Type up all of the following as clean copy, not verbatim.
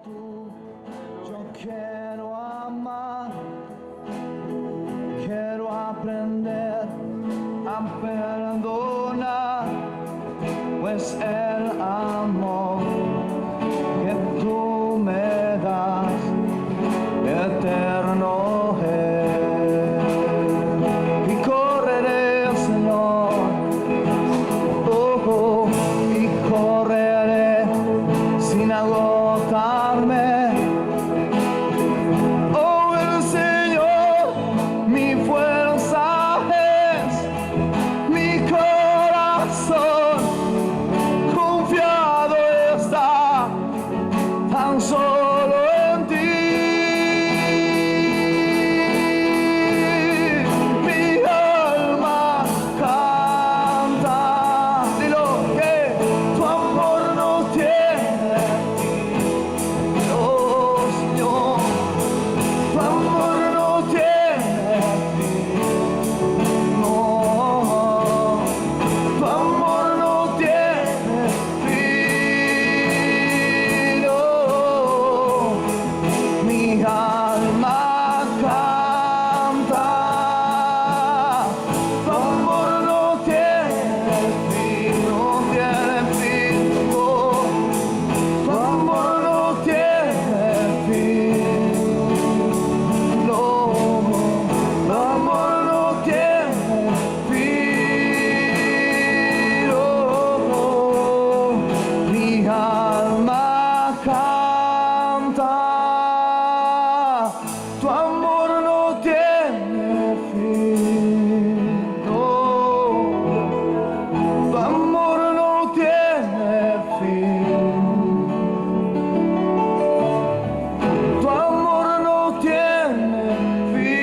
tú. Yo quiero amar, quiero aprender a perdonar, pues el amor que tú me das eterno es. Y correré, Señor, y correré sin agotarme. Oh, el Señor, mi fuerza es, mi corazón confiado está tan solo en ti. Mi alma canta, dilo que tu amor no tiene, oh Señor, tu amor no tiene fin, no, tu amor no tiene fin, oh, mi alma canta, tu amor no tiene fin, no tiene fin, oh, tu amor no tiene fin, no, tu amor no tiene fin, oh, mi alma canta, tu amor no tiene fin, no, tu amor no tiene fin, tu amor no tiene fin,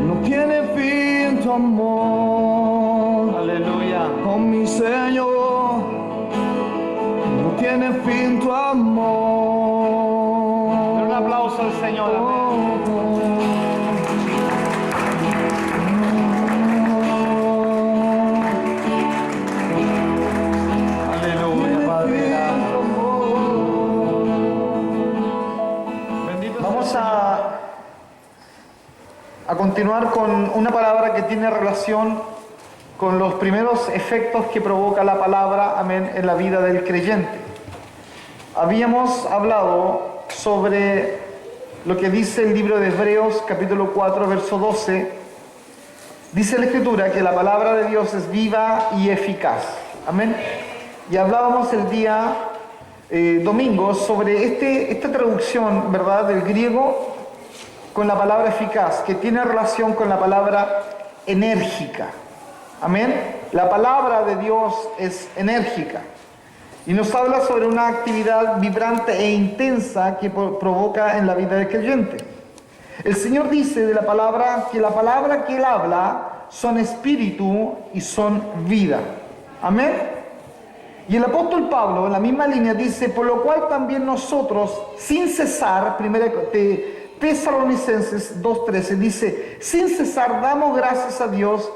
no tiene fin tu amor. Aleluya. Oh mi Señor, no tiene fin tu amor. Un aplauso al Señor. Amén. Aleluya, Padre. Bendito sea. Vamos a continuar con una palabra que tiene relación con los primeros efectos que provoca la palabra, amén, en la vida del creyente. Habíamos hablado sobre lo que dice el libro de Hebreos, capítulo 4, verso 12. Dice la Escritura que la palabra de Dios es viva y eficaz. Amén. Y hablábamos el día domingo sobre esta traducción, ¿verdad?, del griego con la palabra eficaz, que tiene relación con la palabra enérgica. Amén. La palabra de Dios es enérgica. Y nos habla sobre una actividad vibrante e intensa que provoca en la vida del creyente. El Señor dice de la palabra que Él habla son espíritu y son vida. Amén. Y el apóstol Pablo, en la misma línea, dice, por lo cual también nosotros, sin cesar, 1 Tesalonicenses 2:13, dice, sin cesar damos gracias a Dios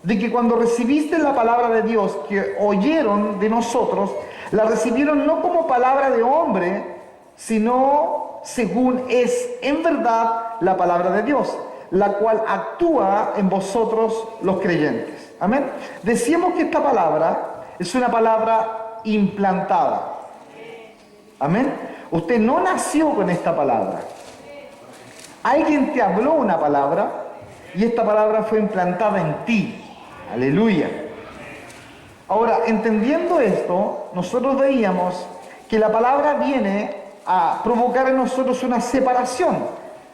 de que cuando recibiste la palabra de Dios que oyeron de nosotros, la recibieron no como palabra de hombre, sino según es en verdad la palabra de Dios, la cual actúa en vosotros los creyentes. Amén. Decíamos que esta palabra es una palabra implantada. Amén. Usted no nació con esta palabra. Alguien te habló una palabra y esta palabra fue implantada en ti. Aleluya. Ahora, entendiendo esto, nosotros veíamos que la palabra viene a provocar en nosotros una separación,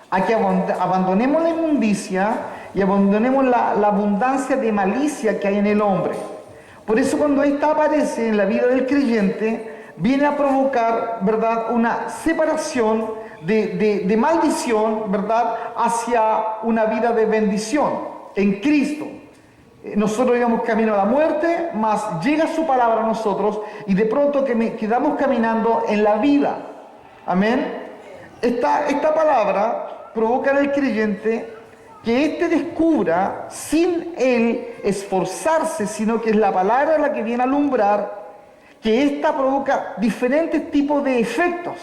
a que abandonemos la inmundicia y abandonemos la abundancia de malicia que hay en el hombre. Por eso cuando esta aparece en la vida del creyente, viene a provocar, ¿verdad?, una separación de maldición, ¿verdad?, hacia una vida de bendición en Cristo. Nosotros íbamos camino a la muerte, mas llega su palabra a nosotros y de pronto quedamos caminando en la vida. Amén. Esta palabra provoca en el creyente que éste descubra, sin él esforzarse, sino que es la palabra la que viene a alumbrar, que ésta provoca diferentes tipos de efectos.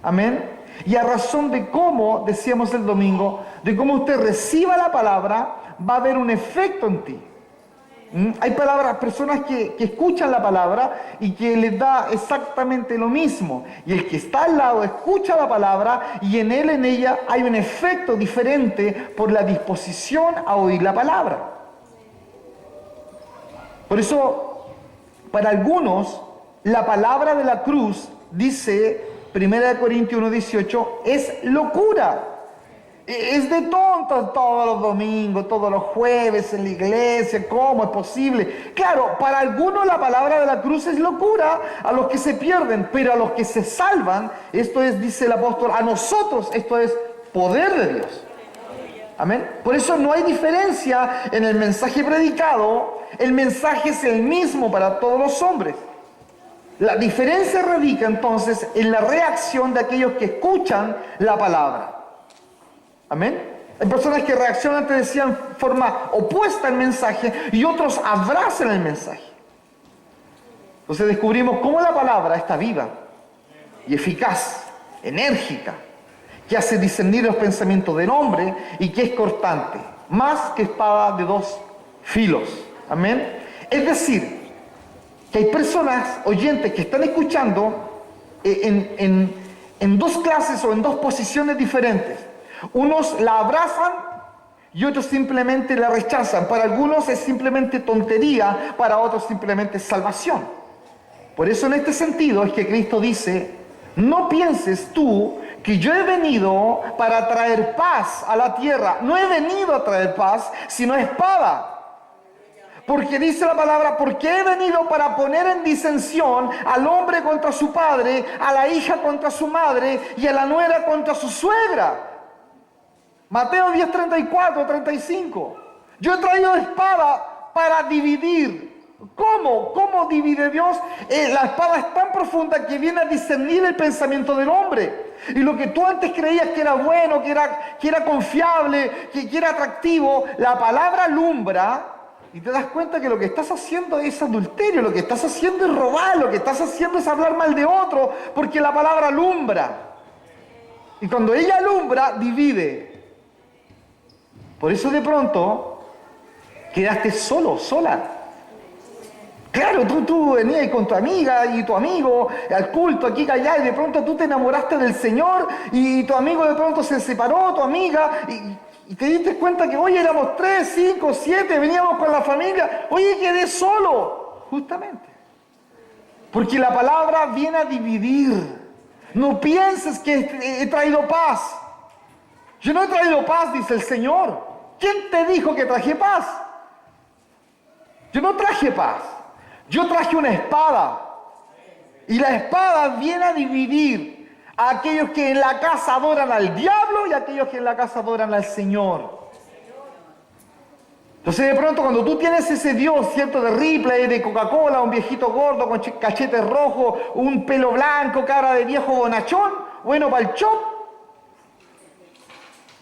Amén. Y a razón de cómo, decíamos el domingo, de cómo usted reciba la palabra, va a haber un efecto en ti. Hay personas que escuchan la palabra y que les da exactamente lo mismo. Y el que está al lado escucha la palabra y en él, en ella, hay un efecto diferente por la disposición a oír la palabra. Por eso, para algunos, la palabra de la cruz, dice 1 Corintios 1:18, es locura. Es de tontos todos los domingos, todos los jueves en la iglesia. ¿Cómo es posible? Claro, para algunos la palabra de la cruz es locura, a los que se pierden, pero a los que se salvan, esto es, dice el apóstol, a nosotros esto es poder de Dios. Amén. Por eso no hay diferencia en el mensaje predicado. El mensaje es el mismo para todos los hombres. La diferencia radica entonces en la reacción de aquellos que escuchan la palabra. Amén. Hay personas que reaccionan, te decía, en forma opuesta al mensaje y otros abrazan el mensaje. Entonces descubrimos cómo la palabra está viva y eficaz, enérgica, que hace discernir los pensamientos del hombre y que es cortante, más que espada de dos filos. Amén. Es decir, que hay personas, oyentes, que están escuchando en dos clases o en dos posiciones diferentes. Unos la abrazan y otros simplemente la rechazan. Para algunos es simplemente tontería, para otros simplemente es salvación. Por eso en este sentido es que Cristo dice, no pienses tú que yo he venido para traer paz a la tierra. No he venido a traer paz, sino espada. Porque dice la palabra, porque he venido para poner en disensión al hombre contra su padre, a la hija contra su madre y a la nuera contra su suegra. Mateo 10, 34, 35. Yo he traído espada para dividir. ¿Cómo? ¿Cómo divide Dios? La espada es tan profunda que viene a discernir el pensamiento del hombre. Y lo que tú antes creías que era bueno, que era confiable, que era atractivo, la palabra alumbra y te das cuenta que lo que estás haciendo es adulterio, lo que estás haciendo es robar, lo que estás haciendo es hablar mal de otro, porque la palabra alumbra. Y cuando ella alumbra, divide. Por eso de pronto quedaste solo, sola. Claro, tú venías con tu amiga y tu amigo al culto aquí y allá y de pronto tú te enamoraste del Señor y tu amigo de pronto se separó, tu amiga, y te diste cuenta que, oye, éramos 3, 5, 7, veníamos con la familia, oye, quedé solo, justamente. Porque la palabra viene a dividir. No pienses que he traído paz. Yo no he traído paz, dice el Señor. ¿Quién te dijo que traje paz? Yo no traje paz. Yo traje una espada. Y la espada viene a dividir a aquellos que en la casa adoran al diablo y a aquellos que en la casa adoran al Señor. Entonces de pronto cuando tú tienes ese Dios, ¿cierto? De Ripley, de Coca-Cola, un viejito gordo con cachetes rojos, un pelo blanco, cara de viejo bonachón, bueno para el shop.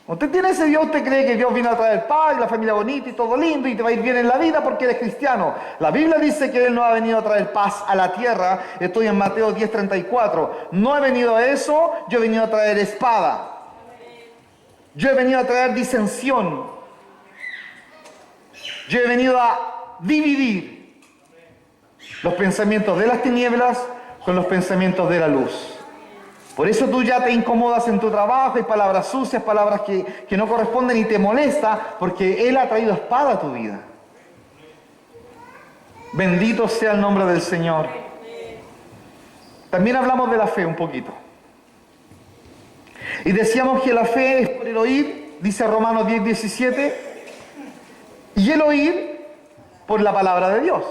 Usted tiene ese Dios, usted cree que Dios vino a traer paz y la familia bonita y todo lindo y te va a ir bien en la vida porque eres cristiano. La Biblia dice que Él no ha venido a traer paz a la tierra. Estoy en Mateo 10, 34. No he venido a eso, yo he venido a traer espada. Yo he venido a traer disensión. Yo he venido a dividir los pensamientos de las tinieblas con los pensamientos de la luz. Por eso tú ya te incomodas en tu trabajo, hay palabras sucias, palabras que no corresponden y te molesta, porque Él ha traído espada a tu vida. Bendito sea el nombre del Señor. También hablamos de la fe un poquito. Y decíamos que la fe es por el oír, dice Romanos 10, 17, y el oír por la palabra de Dios.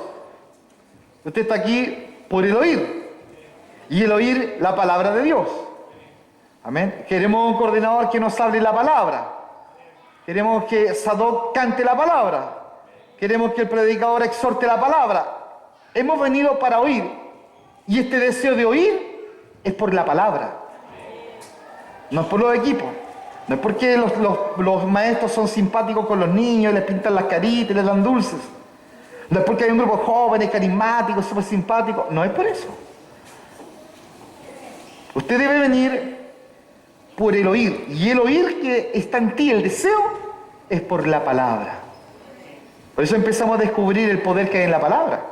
Usted está aquí por el oír. Y el oír la palabra de Dios. Amén. Queremos un coordinador que nos hable la palabra. Queremos que Sadoc cante la palabra. Queremos que el predicador exhorte la palabra. Hemos venido para oír. Y este deseo de oír es por la palabra. No es por los equipos. No es porque los maestros son simpáticos con los niños, les pintan las caritas y les dan dulces. No es porque hay un grupo de jóvenes, carismáticos, súper simpáticos. No es por eso. Usted debe venir por el oír. Y el oír que está en ti, el deseo, es por la palabra. Por eso empezamos a descubrir el poder que hay en la palabra.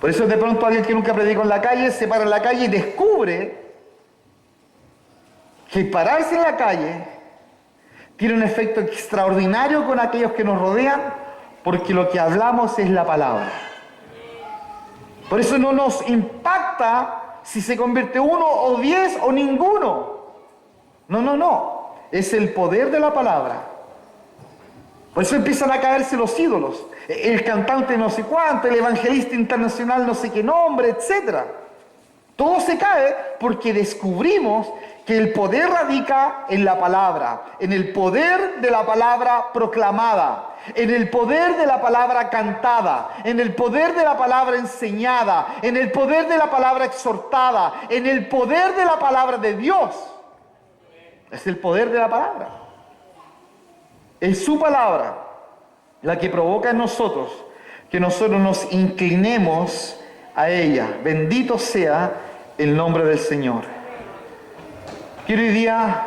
Por eso de pronto alguien que nunca predicó en la calle se para en la calle y descubre que pararse en la calle tiene un efecto extraordinario con aquellos que nos rodean, porque lo que hablamos es la palabra. Por eso no nos impacta si se convierte uno o 10 o ninguno. No. Es el poder de la palabra. Por eso empiezan a caerse los ídolos. El cantante no sé cuánto, el evangelista internacional no sé qué nombre, etc. Todo se cae porque descubrimos que el poder radica en la palabra, en el poder de la palabra proclamada, en el poder de la palabra cantada, en el poder de la palabra enseñada, en el poder de la palabra exhortada, en el poder de la palabra de Dios. Es el poder de la palabra. Es su palabra la que provoca en nosotros que nosotros nos inclinemos a ella. Bendito sea el nombre del Señor. Quiero hoy día,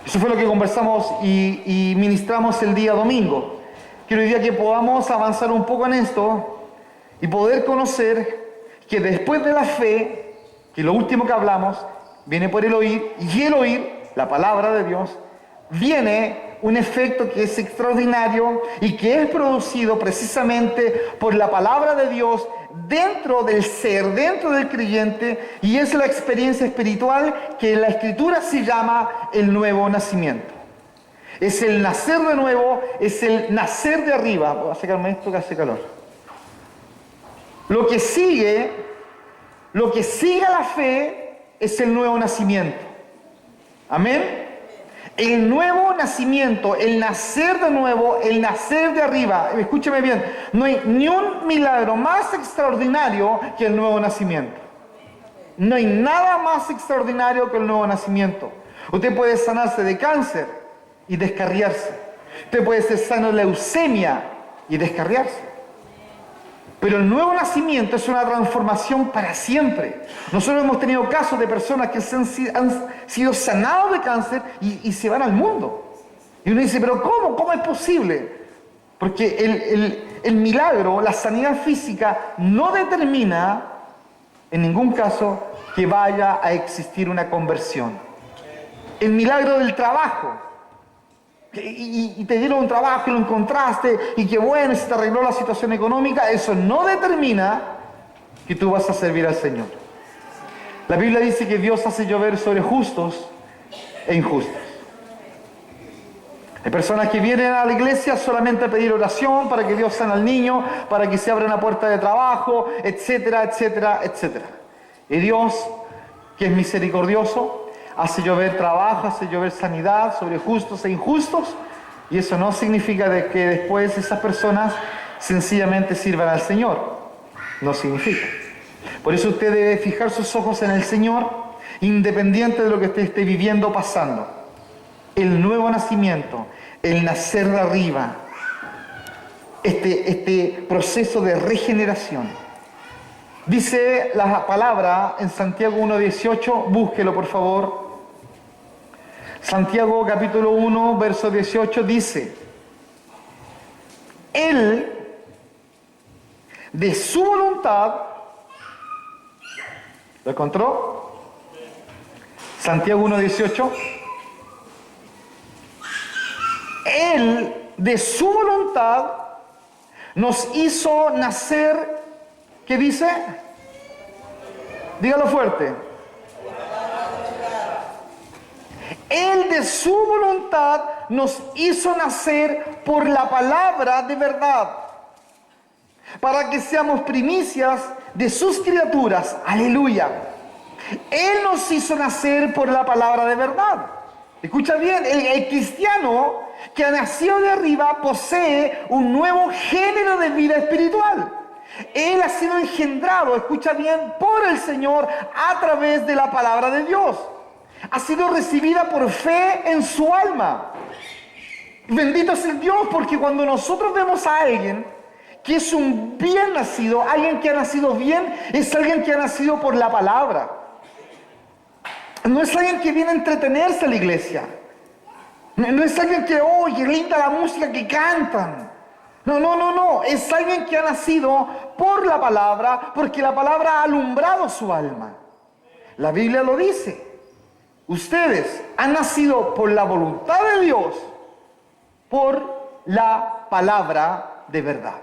eso fue lo que conversamos y ministramos el día domingo. Quiero hoy día que podamos avanzar un poco en esto y poder conocer que después de la fe, que lo último que hablamos, viene por el oír, y el oír, la palabra de Dios, viene un efecto que es extraordinario y que es producido precisamente por la palabra de Dios dentro del ser, dentro del creyente, y es la experiencia espiritual que en la Escritura se llama el nuevo nacimiento. Es el nacer de nuevo, es el nacer de arriba. Voy a sacarme esto que hace calor. Lo que sigue a la fe es el nuevo nacimiento. Amén. El nuevo nacimiento, el nacer de nuevo, el nacer de arriba. Escúcheme bien, no hay ni un milagro más extraordinario que el nuevo nacimiento. No hay nada más extraordinario que el nuevo nacimiento. Usted puede sanarse de cáncer y descarriarse. Usted puede ser sano de leucemia y descarriarse. Pero el nuevo nacimiento es una transformación para siempre. Nosotros hemos tenido casos de personas que han sido sanados de cáncer y se van al mundo. Y uno dice, pero ¿cómo? ¿Cómo es posible? Porque el milagro, la sanidad física, no determina en ningún caso que vaya a existir una conversión. El milagro del trabajo. Y te dieron un trabajo y lo encontraste y qué bueno, y se te arregló la situación económica, eso no determina que tú vas a servir al Señor. La Biblia dice que Dios hace llover sobre justos e injustos. Hay personas que vienen a la iglesia solamente a pedir oración para que Dios sane al niño, para que se abra una puerta de trabajo, etcétera, etcétera, etcétera. Y Dios, que es misericordioso, hace llover trabajo, hace llover sanidad sobre justos e injustos, y eso no significa de que después esas personas sencillamente sirvan al Señor. No significa. Por eso usted debe fijar sus ojos en el Señor, independiente de lo que usted esté viviendo o pasando. El nuevo nacimiento, el nacer de arriba, este proceso de regeneración. Dice la palabra en Santiago 1:18, búsquelo por favor. Santiago capítulo 1, verso 18 dice: Él, de su voluntad, ¿lo encontró? Santiago 1:18. Él, de su voluntad, nos hizo nacer, ¿qué dice? Dígalo fuerte. Él de su voluntad nos hizo nacer por la palabra de verdad, para que seamos primicias de sus criaturas. Aleluya. Él nos hizo nacer por la palabra de verdad. Escucha bien, el cristiano que ha nacido de arriba posee un nuevo género de vida espiritual. Él ha sido engendrado, escucha bien, por el Señor a través de la palabra de Dios. Ha sido recibida por fe en su alma. Bendito es el Dios, porque cuando nosotros vemos a alguien ¿Qué es un bien nacido? Alguien que ha nacido bien es alguien que ha nacido por la palabra. No es alguien que viene a entretenerse a la iglesia. No es alguien que, oye, linda la música que cantan. No. Es alguien que ha nacido por la palabra, porque la palabra ha alumbrado su alma. La Biblia lo dice. Ustedes han nacido por la voluntad de Dios, por la palabra de verdad.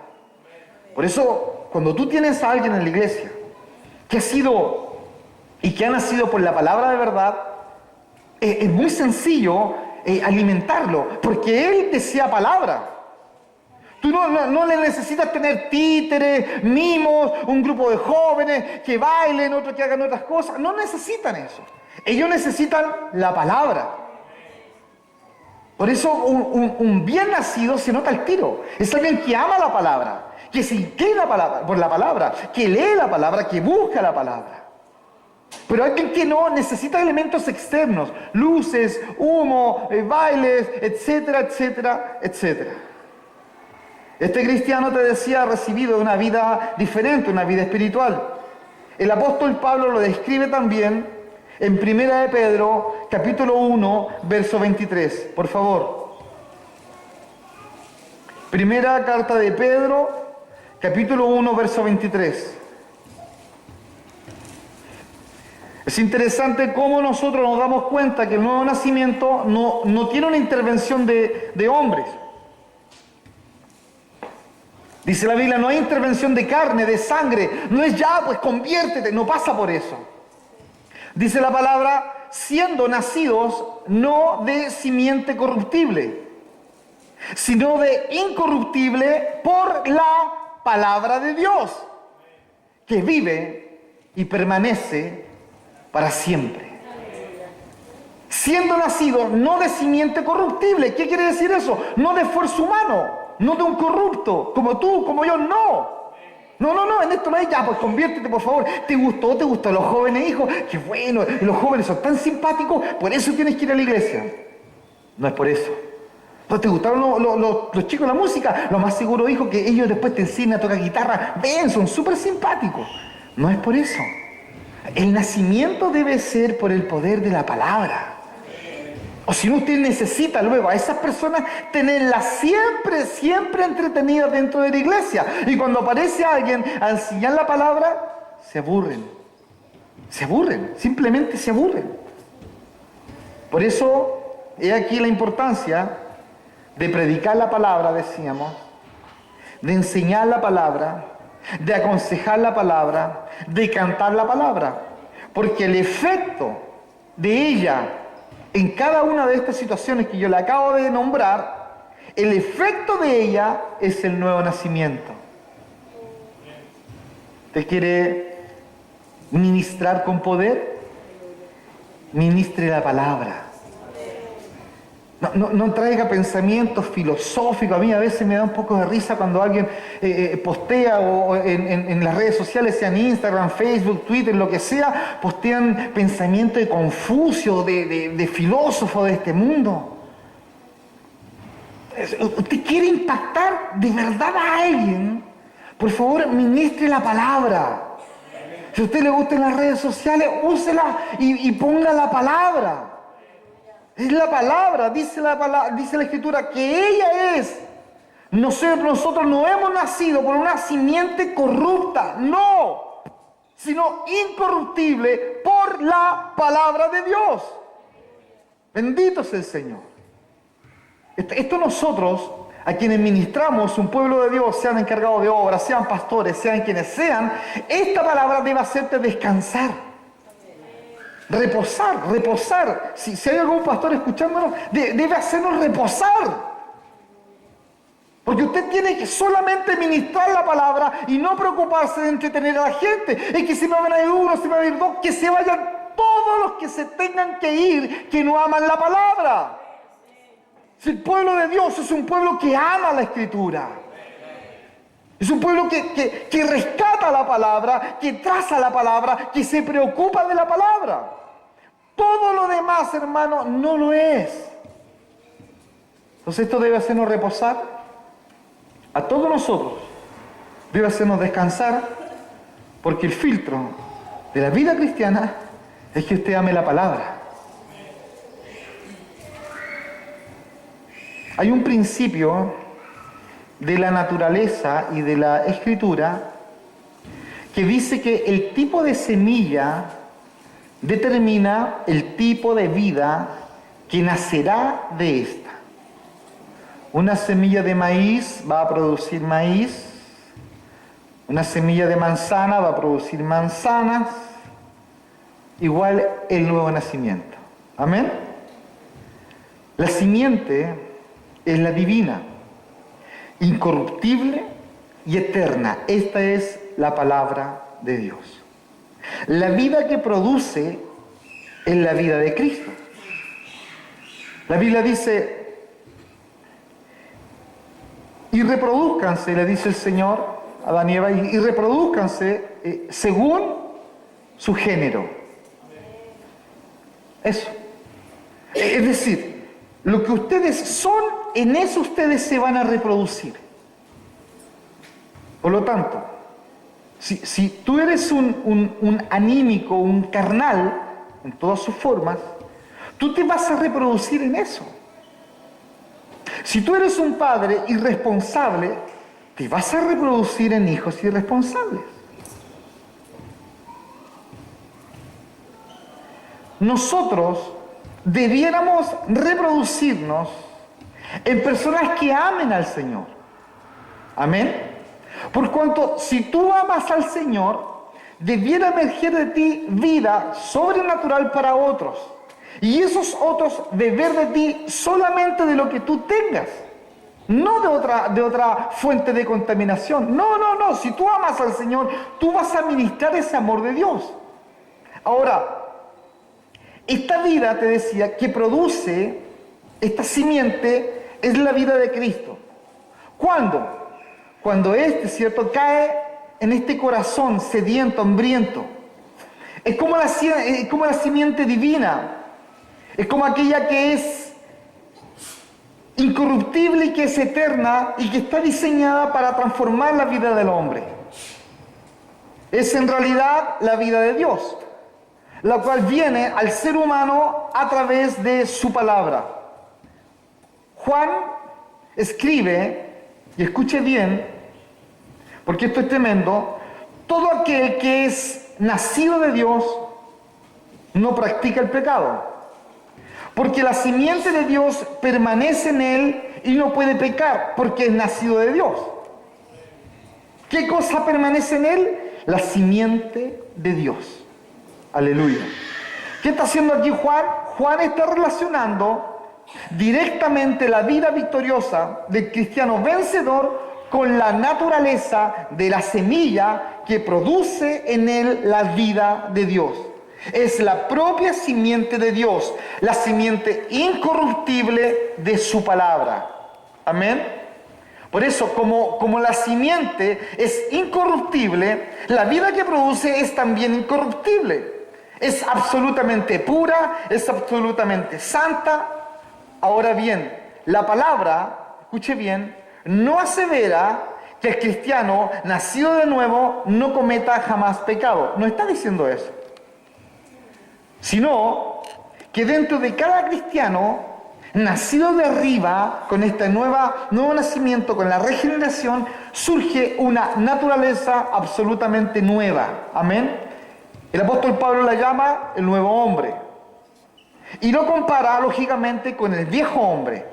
Por eso, cuando tú tienes a alguien en la iglesia que ha sido y que ha nacido por la palabra de verdad, es muy sencillo alimentarlo, porque él desea palabra. Tú no le necesitas tener títeres, mimos, un grupo de jóvenes que bailen, otros que hagan otras cosas. No necesitan eso. Ellos necesitan la palabra. Por eso un bien nacido se nota al tiro. Es alguien que ama la palabra, que se inclina por la palabra, que lee la palabra, que busca la palabra. Pero alguien que no necesita elementos externos, luces, humo, bailes, etcétera, etcétera, etcétera. Este cristiano, te decía, ha recibido una vida diferente, una vida espiritual. El apóstol Pablo lo describe también en 1 de Pedro, capítulo 1, verso 23. Por favor. Primera carta de Pedro, capítulo 1, verso 23. Es interesante cómo nosotros nos damos cuenta que el nuevo nacimiento no tiene una intervención de hombres. Dice la Biblia, no hay intervención de carne, de sangre. No es ya, pues conviértete, no pasa por eso. Dice la palabra, siendo nacidos no de simiente corruptible, sino de incorruptible por la palabra de Dios, que vive y permanece para siempre. Siendo nacidos no de simiente corruptible. ¿Qué quiere decir eso? No de esfuerzo humano, no de un corrupto, como tú, como yo, no. No, en esto no hay ya, pues conviértete por favor. ¿Te gustó los jóvenes, hijos? Qué bueno, los jóvenes son tan simpáticos, por eso tienes que ir a la iglesia. No es por eso. ¿No te gustaron los chicos de la música? Lo más seguro, hijo, que ellos después te enseñan a tocar guitarra. Ven, son súper simpáticos. No es por eso. El nacimiento debe ser por el poder de la palabra. O si no, usted necesita luego a esas personas tenerlas siempre entretenidas dentro de la iglesia. Y cuando aparece alguien a enseñar la palabra, se aburren. Simplemente se aburren. Por eso, he aquí la importancia de predicar la palabra, decíamos, de enseñar la palabra, de aconsejar la palabra, de cantar la palabra. Porque el efecto de ella en cada una de estas situaciones que yo le acabo de nombrar, el efecto de ella es el nuevo nacimiento. ¿Usted quiere ministrar con poder? Ministre la palabra. No traiga pensamientos filosóficos. A mí a veces me da un poco de risa cuando alguien postea o en las redes sociales, sean Instagram, Facebook, Twitter, lo que sea, postean pensamientos de Confucio, de filósofos de este mundo. ¿Usted quiere impactar de verdad a alguien? Por favor, ministre la palabra. Si a usted le gustan las redes sociales, úsela y ponga la palabra. Es la palabra, dice la Escritura, que ella es. Nosotros no hemos nacido por una simiente corrupta, no, sino incorruptible por la palabra de Dios. Bendito sea el Señor. Esto nosotros, a quienes ministramos un pueblo de Dios, sean encargados de obras, sean pastores, sean quienes sean, esta palabra debe hacerte descansar. Reposar. Si hay algún pastor escuchándonos, debe hacernos reposar. Porque usted tiene que solamente ministrar la palabra y no preocuparse de entretener a la gente. Es que si me van a ir uno, si me van a ir dos, que se vayan todos los que se tengan que ir, que no aman la palabra. Si el pueblo de Dios es un pueblo que ama la Escritura. Es un pueblo que rescata la palabra, que traza la palabra, que se preocupa de la palabra. Todo lo demás, hermano, no lo es. Entonces esto debe hacernos reposar a todos nosotros debe hacernos descansar, porque el filtro de la vida cristiana es que usted ame la palabra. Hay un principio de la naturaleza y de la escritura que dice que el tipo de semilla determina el tipo de vida que nacerá de esta. Una semilla de maíz va a producir maíz, una semilla de manzana va a producir manzanas, igual el nuevo nacimiento. Amén. La simiente es la divina, incorruptible y eterna. Esta es la palabra de Dios. La vida que produce es la vida de Cristo. La Biblia dice, y reproduzcanse, le dice el Señor a Adán y Eva, y reproduzcanse según su género. Eso. Es decir, lo que ustedes son, en eso ustedes se van a reproducir. Por lo tanto, si tú eres un anímico, un carnal, en todas sus formas, tú te vas a reproducir en eso. Si tú eres un padre irresponsable, te vas a reproducir en hijos irresponsables. Nosotros debiéramos reproducirnos en personas que amen al Señor. Amén. Por cuanto, si tú amas al Señor, debiera emerger de ti vida sobrenatural para otros. Y esos otros beber de ti solamente de lo que tú tengas. No de otra fuente de contaminación. No. Si tú amas al Señor, tú vas a ministrar ese amor de Dios. Ahora, esta vida, te decía, que produce esta simiente, es la vida de Cristo. ¿Cuándo? Cuando ¿cierto?, cae en este corazón sediento, hambriento. Es como la simiente divina. Es como aquella que es incorruptible y que es eterna y que está diseñada para transformar la vida del hombre. Es en realidad la vida de Dios, la cual viene al ser humano a través de su palabra. Juan escribe, y escuche bien, porque esto es tremendo: todo aquel que es nacido de Dios no practica el pecado, porque la simiente de Dios permanece en él y no puede pecar, porque es nacido de Dios. ¿Qué cosa permanece en él? La simiente de Dios. Aleluya. ¿Qué está haciendo aquí Juan? Juan está relacionando directamente la vida victoriosa del cristiano vencedor con la naturaleza de la semilla que produce en él la vida de Dios. Es la propia simiente de Dios, la simiente incorruptible de su palabra. Amén. Por eso, como la simiente es incorruptible, la vida que produce es también incorruptible. Es absolutamente pura, es absolutamente santa. Ahora bien, la palabra, escuche bien, no asevera que el cristiano nacido de nuevo no cometa jamás pecado. No está diciendo eso. Sino que dentro de cada cristiano nacido de arriba, con este nuevo nacimiento, con la regeneración, surge una naturaleza absolutamente nueva. Amén. El apóstol Pablo la llama el nuevo hombre. Y lo compara, lógicamente, con el viejo hombre.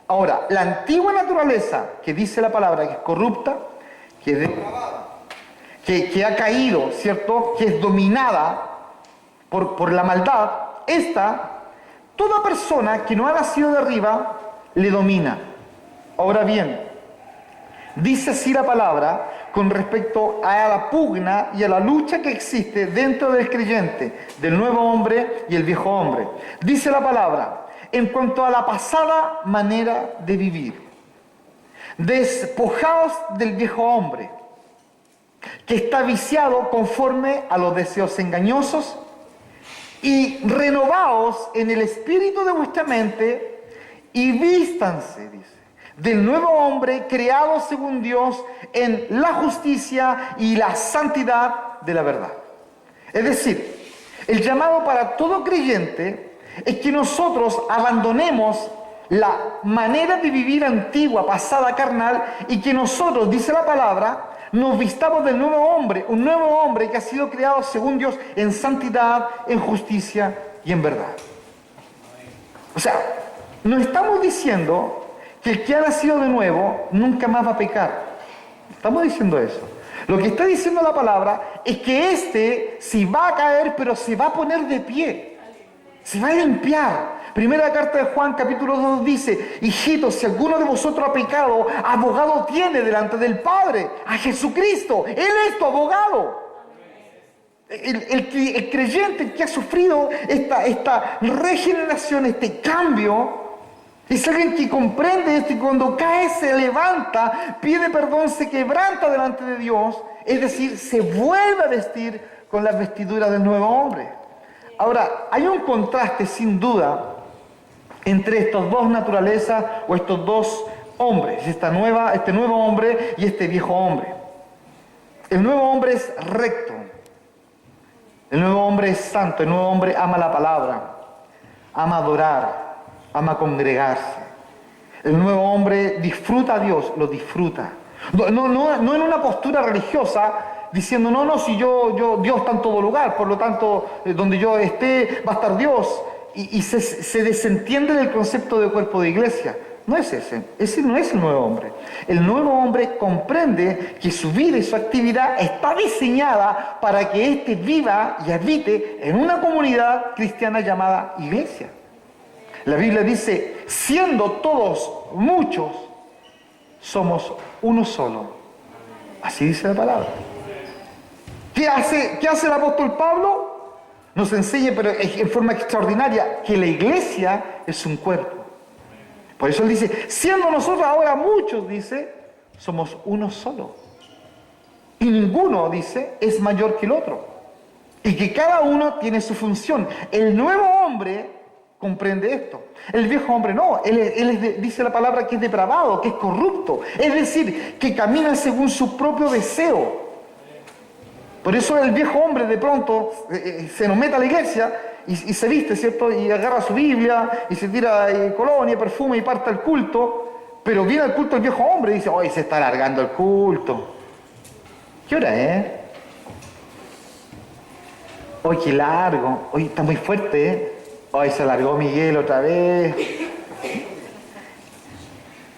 Ahora, la antigua naturaleza, que dice la palabra, que es corrupta, que ha caído, ¿cierto?, que es dominada por la maldad, toda persona que no ha nacido de arriba, le domina. Ahora bien, dice así la palabra con respecto a la pugna y a la lucha que existe dentro del creyente, del nuevo hombre y el viejo hombre. Dice la palabra, en cuanto a la pasada manera de vivir, despojaos del viejo hombre, que está viciado conforme a los deseos engañosos, y renovaos en el espíritu de vuestra mente, y vístanse, dice, del nuevo hombre creado según Dios en la justicia y la santidad de la verdad. Es decir, el llamado para todo creyente es que nosotros abandonemos la manera de vivir antigua, pasada, carnal, y que nosotros, dice la palabra, nos vistamos del nuevo hombre, un nuevo hombre que ha sido creado según Dios en santidad, en justicia y en verdad. O sea, no estamos diciendo que el que ha nacido de nuevo nunca más va a pecar. Estamos diciendo eso. Lo que está diciendo la palabra es que sí va a caer, pero se va a poner de pie. Se va a limpiar. Primera carta de Juan, capítulo 2, dice: hijitos, si alguno de vosotros ha pecado, abogado tiene delante del Padre, a Jesucristo. Él es tu abogado. El creyente que ha sufrido esta regeneración, este cambio, es alguien que comprende esto y cuando cae se levanta, pide perdón, se quebranta delante de Dios, es decir, se vuelve a vestir con las vestiduras del nuevo hombre. Ahora, hay un contraste sin duda entre estas dos naturalezas o estos dos hombres, este nuevo hombre y este viejo hombre. El nuevo hombre es recto, el nuevo hombre es santo, el nuevo hombre ama la palabra, ama adorar, ama congregarse. El nuevo hombre disfruta a Dios, lo disfruta. No en una postura religiosa, diciendo, si Dios está en todo lugar, por lo tanto, donde yo esté, va a estar Dios. Y se desentiende del concepto de cuerpo de iglesia. No es ese no es el nuevo hombre. El nuevo hombre comprende que su vida y su actividad está diseñada para que éste viva y habite en una comunidad cristiana llamada iglesia. La Biblia dice, siendo todos muchos, somos uno solo. Así dice la palabra. ¿Qué hace el apóstol Pablo? Nos enseña, pero en forma extraordinaria, que la iglesia es un cuerpo. Por eso él dice, siendo nosotros ahora muchos, dice, somos uno solo. Y ninguno, dice, es mayor que el otro. Y que cada uno tiene su función. El nuevo hombre comprende esto. El viejo hombre no. Dice la palabra que es depravado, que es corrupto. Es decir, que camina según su propio deseo. Por eso el viejo hombre de pronto se nos mete a la iglesia y se viste, ¿cierto? Y agarra su Biblia y se tira colonia, perfume y parte al culto. Pero viene al culto el viejo hombre y dice, hoy se está alargando el culto. ¿Qué hora es? Hoy qué largo. Hoy está muy fuerte, ¿eh? Hoy se alargó Miguel otra vez.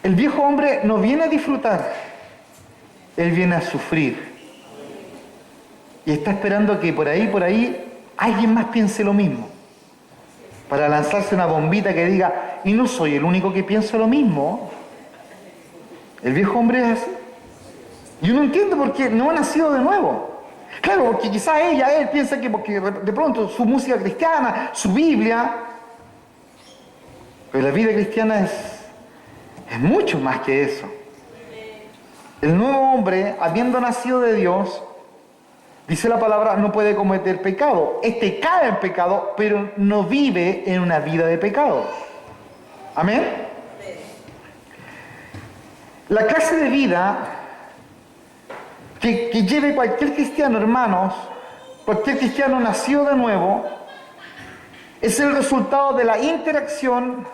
El viejo hombre no viene a disfrutar. Él viene a sufrir. Y está esperando que por ahí, alguien más piense lo mismo. Para lanzarse una bombita que diga, y no soy el único que piensa lo mismo. El viejo hombre es así. Y uno entiende por qué no ha nacido de nuevo. Claro, porque quizás él piensa que porque de pronto su música cristiana, su Biblia, pero la vida cristiana es mucho más que eso. El nuevo hombre, habiendo nacido de Dios, dice la palabra, no puede cometer pecado. Este cae en pecado, pero no vive en una vida de pecado. Amén. La clase de vida que lleve cualquier cristiano, hermanos, cualquier cristiano nacido de nuevo, es el resultado de la interacción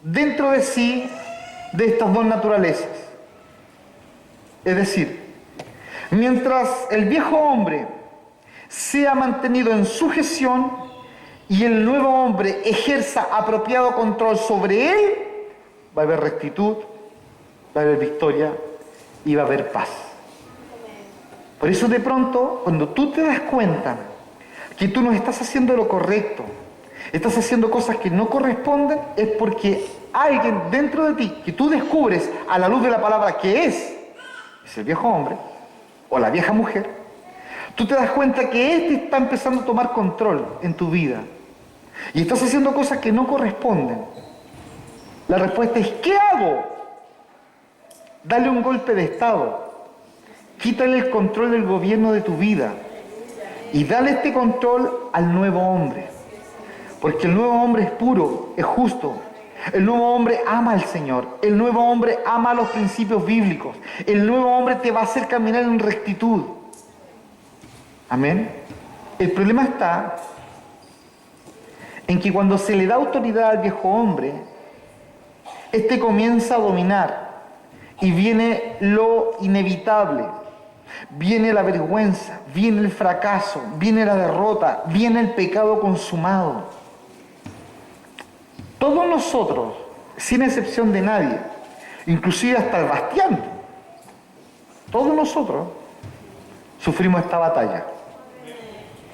dentro de sí de estas dos naturalezas. Es decir, mientras el viejo hombre sea mantenido en sujeción y el nuevo hombre ejerza apropiado control sobre él, va a haber rectitud, va a haber victoria y va a haber paz. Por eso de pronto, cuando tú te das cuenta que tú no estás haciendo lo correcto, estás haciendo cosas que no corresponden, es porque alguien dentro de ti, que tú descubres a la luz de la palabra que es el viejo hombre, o la vieja mujer, tú te das cuenta que éste está empezando a tomar control en tu vida y estás haciendo cosas que no corresponden. La respuesta es, ¿qué hago? Dale un golpe de estado, quítale el control del gobierno de tu vida y dale este control al nuevo hombre, porque el nuevo hombre es puro, es justo, El nuevo hombre ama al Señor. El nuevo hombre ama los principios bíblicos. El nuevo hombre te va a hacer caminar en rectitud. Amén. El problema está en que cuando se le da autoridad al viejo hombre, este comienza a dominar y viene lo inevitable. Viene la vergüenza, viene el fracaso, viene la derrota, viene el pecado consumado. Todos nosotros, sin excepción de nadie, inclusive hasta el Bastián, todos nosotros sufrimos esta batalla.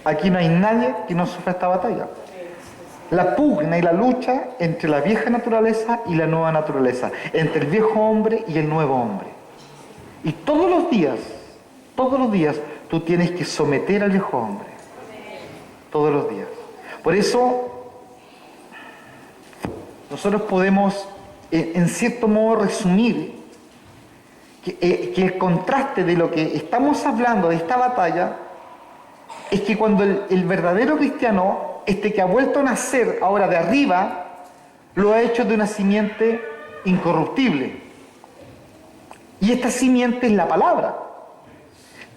Aquí no hay nadie que no sufra esta batalla. La pugna y la lucha entre la vieja naturaleza y la nueva naturaleza, entre el viejo hombre y el nuevo hombre. Y todos los días, tú tienes que someter al viejo hombre. Todos los días. Por eso, nosotros podemos, en cierto modo, resumir que el contraste de lo que estamos hablando de esta batalla es que cuando el verdadero cristiano, que ha vuelto a nacer ahora de arriba, lo ha hecho de una simiente incorruptible. Y esta simiente es la palabra.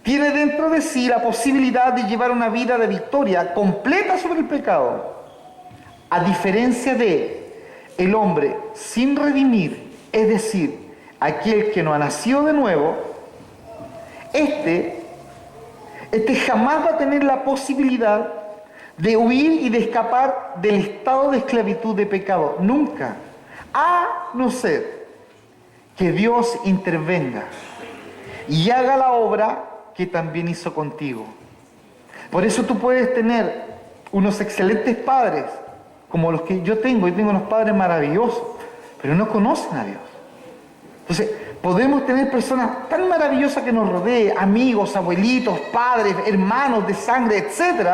Tiene dentro de sí la posibilidad de llevar una vida de victoria completa sobre el pecado. A diferencia de el hombre sin redimir, es decir, aquel que no ha nacido de nuevo, este jamás va a tener la posibilidad de huir y de escapar del estado de esclavitud de pecado. Nunca. A no ser que Dios intervenga y haga la obra que también hizo contigo. Por eso tú puedes tener unos excelentes padres, como los que yo tengo unos padres maravillosos, pero no conocen a Dios. Entonces, podemos tener personas tan maravillosas que nos rodeen, amigos, abuelitos, padres, hermanos de sangre, etc.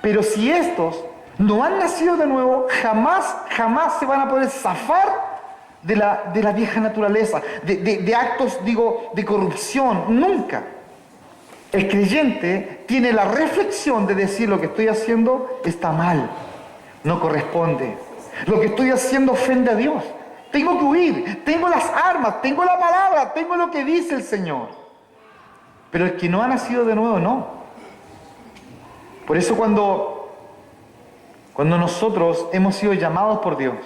Pero si estos no han nacido de nuevo, jamás se van a poder zafar de la vieja naturaleza, de actos, de corrupción, nunca. El creyente tiene la reflexión de decir: lo que estoy haciendo está mal, no corresponde. Lo que estoy haciendo ofende a Dios. Tengo que huir, tengo las armas, tengo la palabra, tengo lo que dice el Señor. Pero el que no ha nacido de nuevo, no. Por eso cuando nosotros hemos sido llamados por Dios,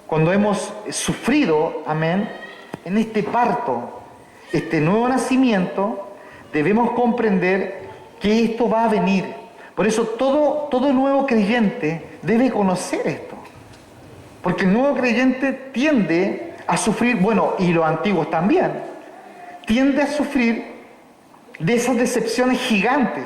cuando hemos sufrido, amén, en este parto, este nuevo nacimiento, debemos comprender que esto va a venir. Por eso todo nuevo creyente debe conocer esto. Porque el nuevo creyente tiende a sufrir, bueno, y los antiguos también, tiende a sufrir de esas decepciones gigantes.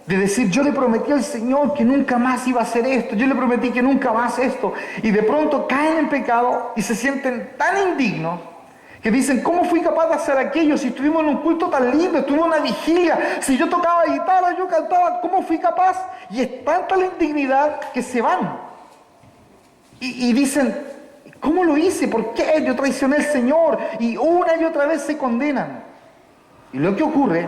De decir: yo le prometí al Señor que nunca más iba a hacer esto, yo le prometí que nunca más esto. Y de pronto caen en pecado y se sienten tan indignos que dicen: ¿cómo fui capaz de hacer aquello si estuvimos en un culto tan lindo, estuvimos en una vigilia, si yo tocaba guitarra, yo cantaba, ¿cómo fui capaz? Y es tanta la indignidad que se van. Y dicen: ¿cómo lo hice? ¿Por qué? Yo traicioné al Señor. Y una y otra vez se condenan. Y lo que ocurre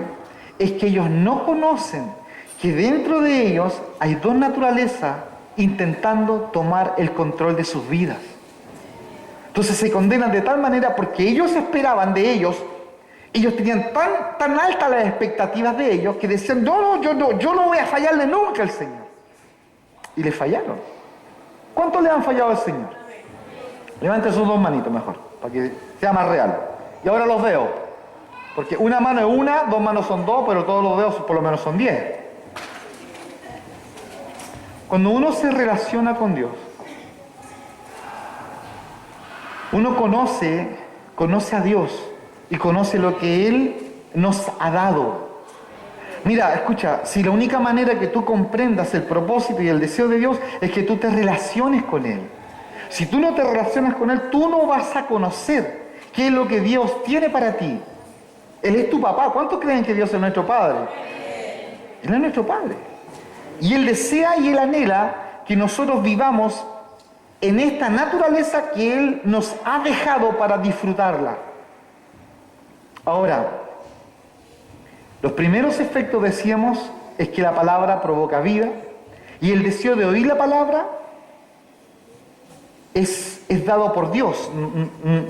es que ellos no conocen que dentro de ellos hay dos naturalezas intentando tomar el control de sus vidas. Entonces se condenan de tal manera porque ellos esperaban de ellos tenían tan altas las expectativas de ellos que decían: yo no voy a fallarle nunca al Señor. Y le fallaron. ¿Cuántos le han fallado al Señor? Levanten sus dos manitos mejor, para que sea más real. Y ahora los veo. Porque una mano es una, dos manos son dos, pero todos los dedos por lo menos son 10. Cuando uno se relaciona con Dios, uno conoce a Dios y conoce lo que Él nos ha dado. Mira, escucha, si la única manera que tú comprendas el propósito y el deseo de Dios es que tú te relaciones con Él. Si tú no te relacionas con Él, tú no vas a conocer qué es lo que Dios tiene para ti. Él es tu papá. ¿Cuántos creen que Dios es nuestro Padre? Él es nuestro Padre. Y Él desea y Él anhela que nosotros vivamos en esta naturaleza que Él nos ha dejado para disfrutarla. Ahora, los primeros efectos, decíamos, es que la palabra provoca vida, y el deseo de oír la palabra es es dado por Dios.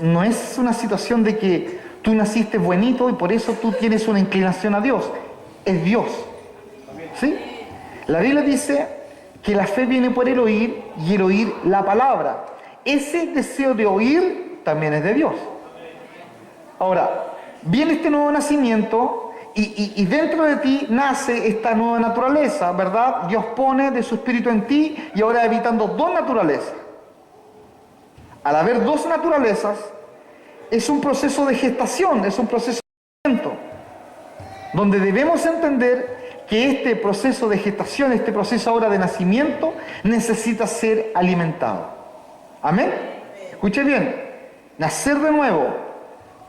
No es una situación de que tú naciste bonito y por eso tú tienes una inclinación a Dios. Es Dios. ¿Sí? La Biblia dice que la fe viene por el oír y el oír la palabra. Ese deseo de oír también es de Dios. Ahora, viene este nuevo nacimiento y dentro de ti nace esta nueva naturaleza, ¿verdad? Dios pone de su espíritu en ti y ahora evitando dos naturalezas. Al haber dos naturalezas, es un proceso de gestación, es un proceso de nacimiento, donde debemos entender que este proceso de gestación, este proceso ahora de nacimiento, necesita ser alimentado. ¿Amén? Escuche bien, nacer de nuevo,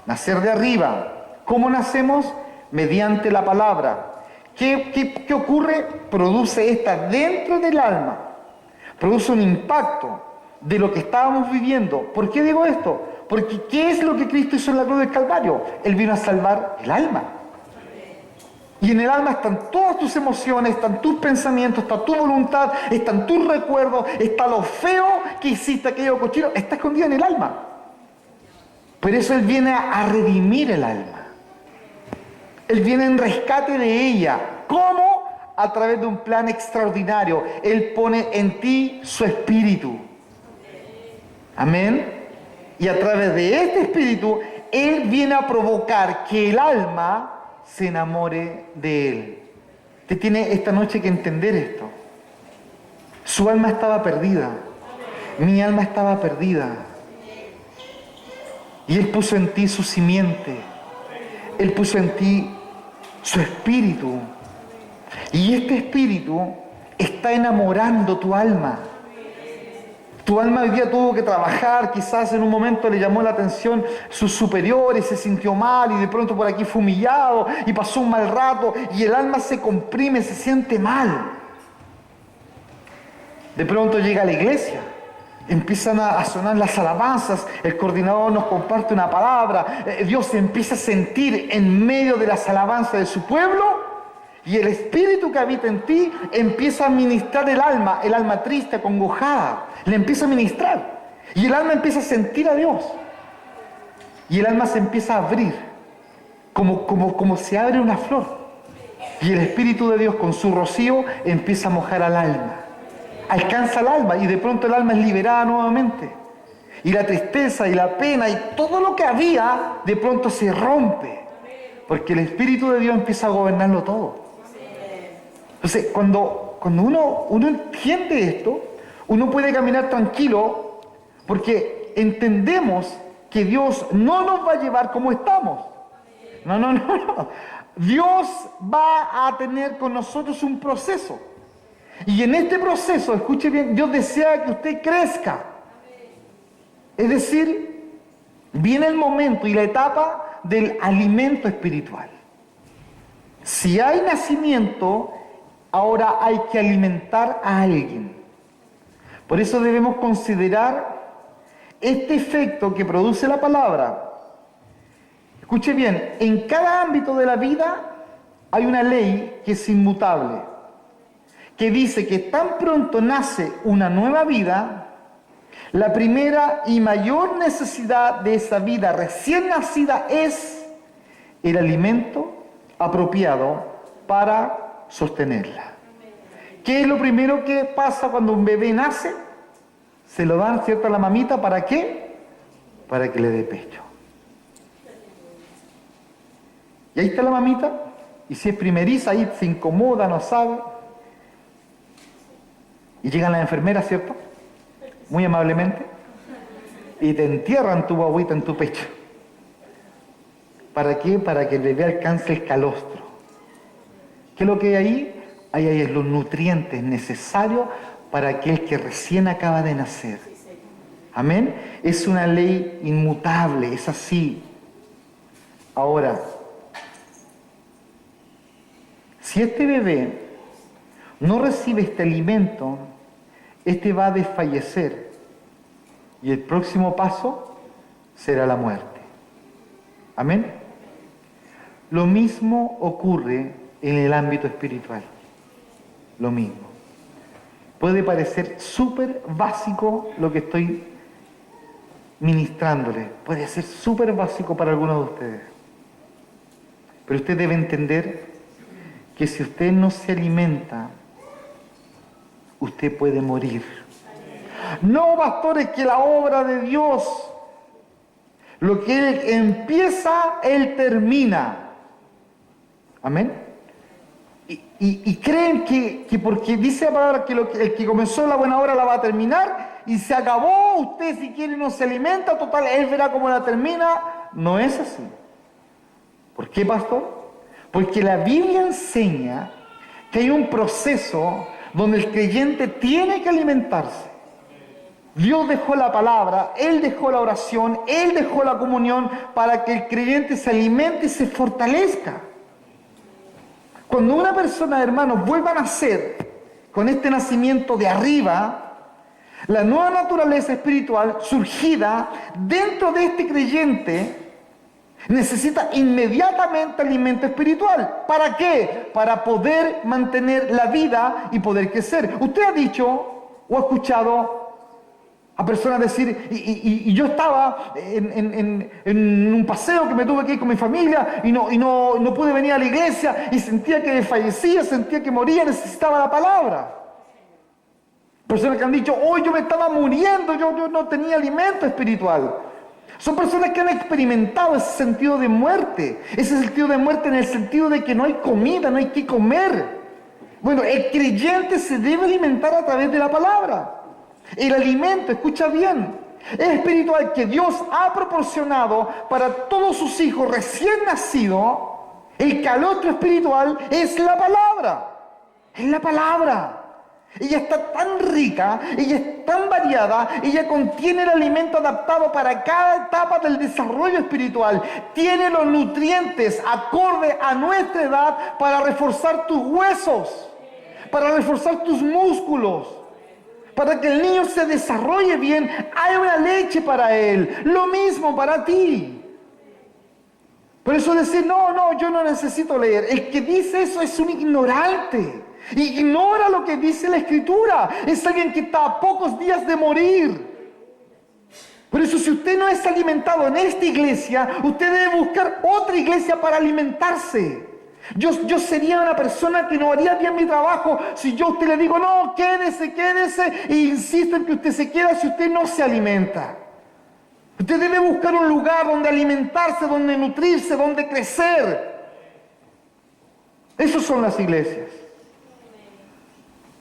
nacer de arriba. ¿Cómo nacemos? Mediante la palabra. ¿Qué ocurre? Produce esta dentro del alma, produce un impacto de lo que estábamos viviendo. ¿Por qué digo esto? Porque ¿qué es lo que Cristo hizo en la cruz del Calvario? Él vino a salvar el alma. Y en el alma están todas tus emociones, están tus pensamientos, está tu voluntad, están tus recuerdos, está lo feo que hiciste, aquello cochino, está escondido en el alma. Por eso Él viene a redimir el alma. Él viene en rescate de ella. ¿Cómo? A través de un plan extraordinario. Él pone en ti su espíritu. Amén. Y a través de este espíritu, Él viene a provocar que el alma se enamore de Él. Usted tiene esta noche que entender esto. Su alma estaba perdida. Mi alma estaba perdida. Y Él puso en ti su simiente. Él puso en ti su espíritu. Y este espíritu está enamorando tu alma. Tu alma hoy día tuvo que trabajar, quizás en un momento le llamó la atención sus superiores, se sintió mal y de pronto por aquí fue humillado y pasó un mal rato y el alma se comprime, se siente mal. De pronto llega a la iglesia, empiezan a sonar las alabanzas, el coordinador nos comparte una palabra, Dios se empieza a sentir en medio de las alabanzas de su pueblo. Y el espíritu que habita en ti empieza a ministrar el alma triste, acongojada, le empieza a ministrar. Y el alma empieza a sentir a Dios. Y el alma se empieza a abrir, como se abre una flor. Y el Espíritu de Dios con su rocío empieza a mojar al alma. Alcanza el alma y de pronto el alma es liberada nuevamente. Y la tristeza y la pena y todo lo que había de pronto se rompe. Porque el Espíritu de Dios empieza a gobernarlo todo. Entonces, cuando uno entiende esto, uno puede caminar tranquilo porque entendemos que Dios no nos va a llevar como estamos. No. Dios va a tener con nosotros un proceso. Y en este proceso, escuche bien, Dios desea que usted crezca. Es decir, viene el momento y la etapa del alimento espiritual. Si hay nacimiento, ahora hay que alimentar a alguien. Por eso debemos considerar este efecto que produce la palabra. Escuche bien, en cada ámbito de la vida hay una ley que es inmutable, que dice que tan pronto nace una nueva vida, la primera y mayor necesidad de esa vida recién nacida es el alimento apropiado para sostenerla. ¿Qué es lo primero que pasa cuando un bebé nace? Se lo dan, ¿cierto?, a la mamita. ¿Para qué? Para que le dé pecho. Y ahí está la mamita, y si es primeriza, ahí se incomoda, no sabe. Y llegan las enfermeras, ¿cierto?, muy amablemente, y te entierran tu guagüita en tu pecho. ¿Para qué? Para que el bebé alcance el calostro. ¿Qué es lo que hay ahí? Ahí hay los nutrientes necesarios para aquel que recién acaba de nacer. Amén. Es una ley inmutable, es así. Ahora, si este bebé no recibe este alimento, este va a desfallecer y el próximo paso será la muerte. Amén. Lo mismo ocurre en el ámbito espiritual. Lo mismo. Puede parecer súper básico lo que estoy ministrándole. Puede ser súper básico para algunos de ustedes. Pero usted debe entender que si usted no se alimenta, usted puede morir. No, pastores, que la obra de Dios, lo que Él empieza, Él termina. Amén. Y creen que porque dice la palabra que el que comenzó la buena obra la va a terminar y se acabó, usted si quiere no se alimenta, total, Él verá cómo la termina. No es así. ¿Por qué, pastor? Porque la Biblia enseña que hay un proceso donde el creyente tiene que alimentarse. Dios dejó la palabra, Él dejó la oración, Él dejó la comunión para que el creyente se alimente y se fortalezca. Cuando una persona, hermanos, vuelva a nacer con este nacimiento de arriba, la nueva naturaleza espiritual surgida dentro de este creyente necesita inmediatamente alimento espiritual. ¿Para qué? Para poder mantener la vida y poder crecer. Usted ha dicho o ha escuchado a personas decir, y yo estaba en un paseo que me tuve que ir con mi familia y no pude venir a la iglesia y sentía que fallecía, sentía que moría, necesitaba la palabra. Personas que han dicho, hoy yo me estaba muriendo, yo no tenía alimento espiritual. Son personas que han experimentado ese sentido de muerte, ese sentido de muerte en el sentido de que no hay comida, no hay que comer. Bueno, el creyente se debe alimentar a través de la palabra. El alimento, escucha bien, es espiritual que Dios ha proporcionado para todos sus hijos recién nacidos. El calostro espiritual es la palabra. Es la palabra. Ella está tan rica, ella es tan variada, ella contiene el alimento adaptado para cada etapa del desarrollo espiritual. Tiene los nutrientes acorde a nuestra edad para reforzar tus huesos, para reforzar tus músculos, para que el niño se desarrolle bien. Hay una leche para él, lo mismo para ti. Por eso decir, no, yo no necesito leer. El que dice eso es un ignorante. Ignora lo que dice la Escritura. Es alguien que está a pocos días de morir. Por eso, si usted no es alimentado en esta iglesia, usted debe buscar otra iglesia para alimentarse. Yo sería una persona que no haría bien mi trabajo si yo a usted le digo, no, quédese, e insisto en que usted se queda si usted no se alimenta. Usted debe buscar un lugar donde alimentarse, donde nutrirse, donde crecer. Esas son las iglesias.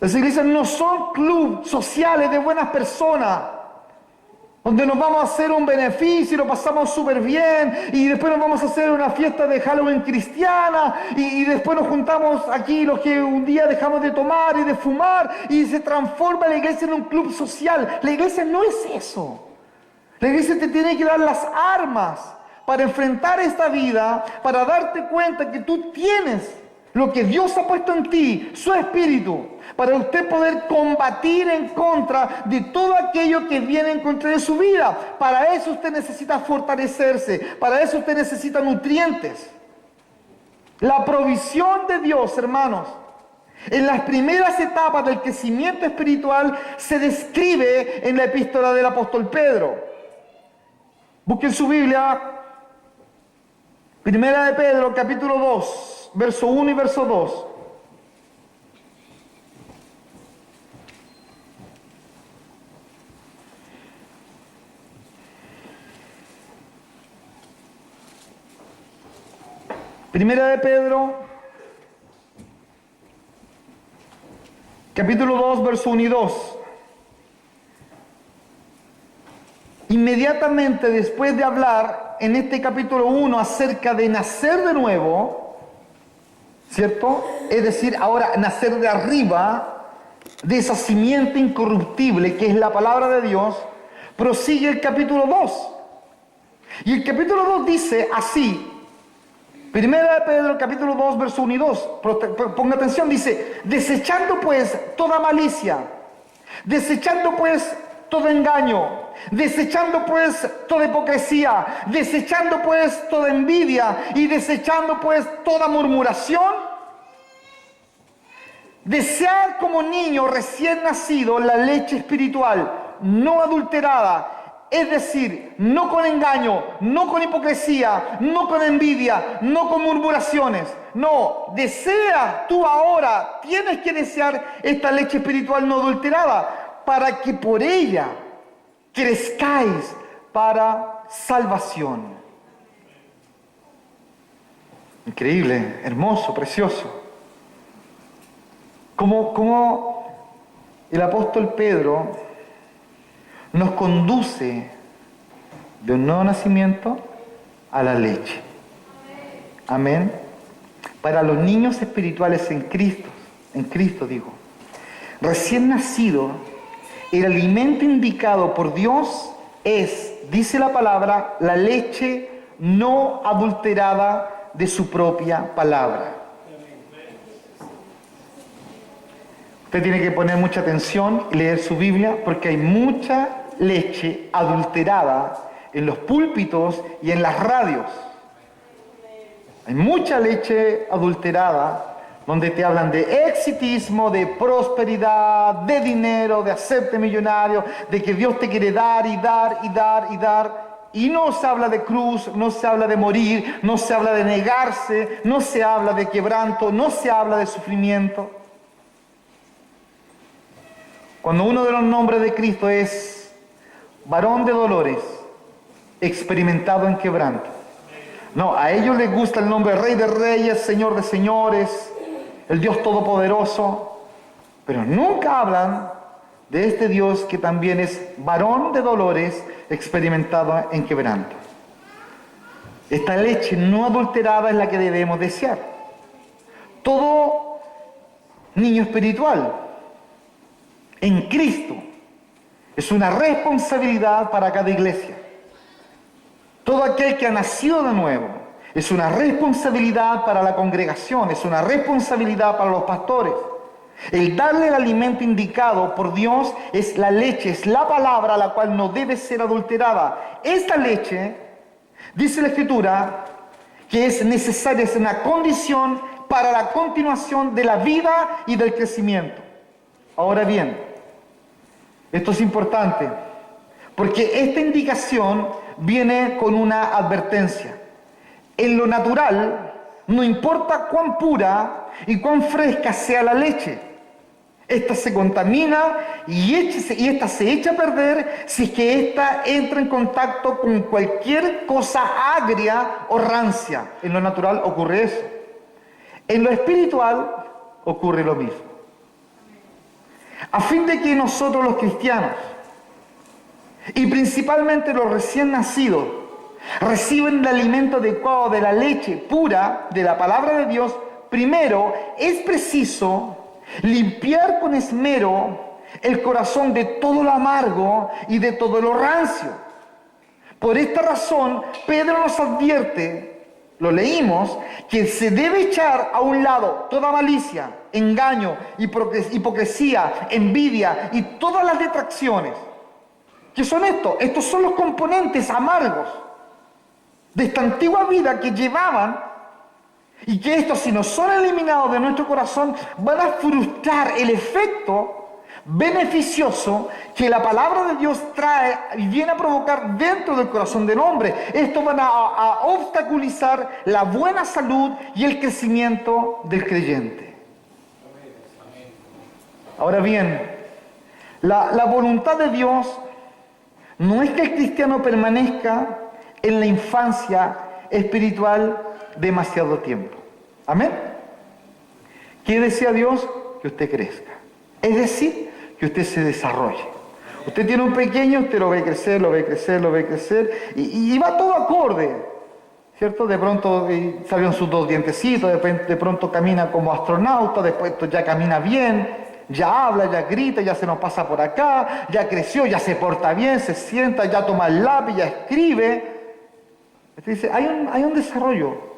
Las iglesias no son clubes sociales de buenas personas, donde nos vamos a hacer un beneficio y lo pasamos súper bien, y después nos vamos a hacer una fiesta de Halloween cristiana, y después nos juntamos aquí los que un día dejamos de tomar y de fumar, y se transforma la iglesia en un club social. La iglesia no es eso. La iglesia te tiene que dar las armas para enfrentar esta vida, para darte cuenta que tú tienes lo que Dios ha puesto en ti, su espíritu, para usted poder combatir en contra de todo aquello que viene en contra de su vida. Para eso usted necesita fortalecerse, para eso usted necesita nutrientes. La provisión de Dios, hermanos, en las primeras etapas del crecimiento espiritual se describe en la epístola del apóstol Pedro. Busquen su Biblia, Primera de Pedro, capítulo 2, verso 1 y verso 2. Primera de Pedro, capítulo 2, verso 1 y 2. Inmediatamente después de hablar en este capítulo 1 acerca de nacer de nuevo, ¿cierto? Es decir, ahora nacer de arriba, de esa simiente incorruptible que es la palabra de Dios, prosigue el capítulo 2. Y el capítulo 2 dice así, Primera de Pedro, capítulo 2, verso 1 y 2, ponga atención, dice, desechando pues toda malicia, desechando pues todo engaño, desechando pues toda hipocresía, desechando pues toda envidia y desechando pues toda murmuración, desead como niño recién nacido la leche espiritual, no adulterada, Es decir, no con engaño, no con hipocresía, no con envidia, no con murmuraciones. No, desea tú ahora, tienes que desear esta leche espiritual no adulterada, para que por ella crezcáis para salvación. Increíble, hermoso, precioso. Como el apóstol Pedro nos conduce de un nuevo nacimiento a la leche. Amén. Para los niños espirituales en Cristo digo, recién nacido, el alimento indicado por Dios es, dice la palabra, la leche no adulterada de su propia palabra. Usted tiene que poner mucha atención y leer su Biblia, porque hay mucha leche adulterada en los púlpitos y en las radios. Hay mucha leche adulterada donde te hablan de exitismo, de prosperidad, de dinero, de hacerte millonario, de que Dios te quiere dar y dar y dar y dar. Y no se habla de cruz, no se habla de morir, no se habla de negarse, no se habla de quebranto, no se habla de sufrimiento. Cuando uno de los nombres de Cristo es varón de dolores, experimentado en quebranto. No, a ellos les gusta el nombre Rey de Reyes, Señor de Señores, el Dios Todopoderoso, pero nunca hablan de este Dios que también es varón de dolores, experimentado en quebranto. Esta leche no adulterada es la que debemos desear. Todo niño espiritual en Cristo es una responsabilidad para cada iglesia. Todo aquel que ha nacido de nuevo es una responsabilidad para la congregación, es una responsabilidad para los pastores. El darle el alimento indicado por Dios es la leche, es la palabra, la cual no debe ser adulterada. Esta leche, dice la Escritura, que es necesaria, es una condición para la continuación de la vida y del crecimiento. Ahora bien, esto es importante, porque esta indicación viene con una advertencia. En lo natural, no importa cuán pura y cuán fresca sea la leche, esta se contamina y esta se echa a perder si es que esta entra en contacto con cualquier cosa agria o rancia. En lo natural ocurre eso. En lo espiritual ocurre lo mismo. A fin de que nosotros los cristianos, y principalmente los recién nacidos, reciben el alimento adecuado de la leche pura de la palabra de Dios, primero es preciso limpiar con esmero el corazón de todo lo amargo y de todo lo rancio. Por esta razón, Pedro nos advierte, lo leímos, que se debe echar a un lado toda malicia, engaño, hipocresía, envidia y todas las detracciones. ¿Qué son estos? Estos son los componentes amargos de esta antigua vida que llevaban, y que estos, si no son eliminados de nuestro corazón, van a frustrar el efecto beneficioso que la palabra de Dios trae y viene a provocar dentro del corazón del hombre. Estos van a obstaculizar la buena salud y el crecimiento del creyente. Ahora bien, la voluntad de Dios no es que el cristiano permanezca en la infancia espiritual demasiado tiempo. ¿Amén? ¿Qué desea Dios? Que usted crezca. Es decir, que usted se desarrolle. Usted tiene un pequeño, usted lo ve crecer, lo ve crecer, lo ve crecer, y va todo acorde, ¿cierto? De pronto salieron sus 2 dientecitos, de pronto camina como astronauta, después ya camina bien, ya habla, ya grita, ya se nos pasa por acá, ya creció, ya se porta bien, se sienta, ya toma el lápiz, ya escribe. Usted dice, hay un desarrollo.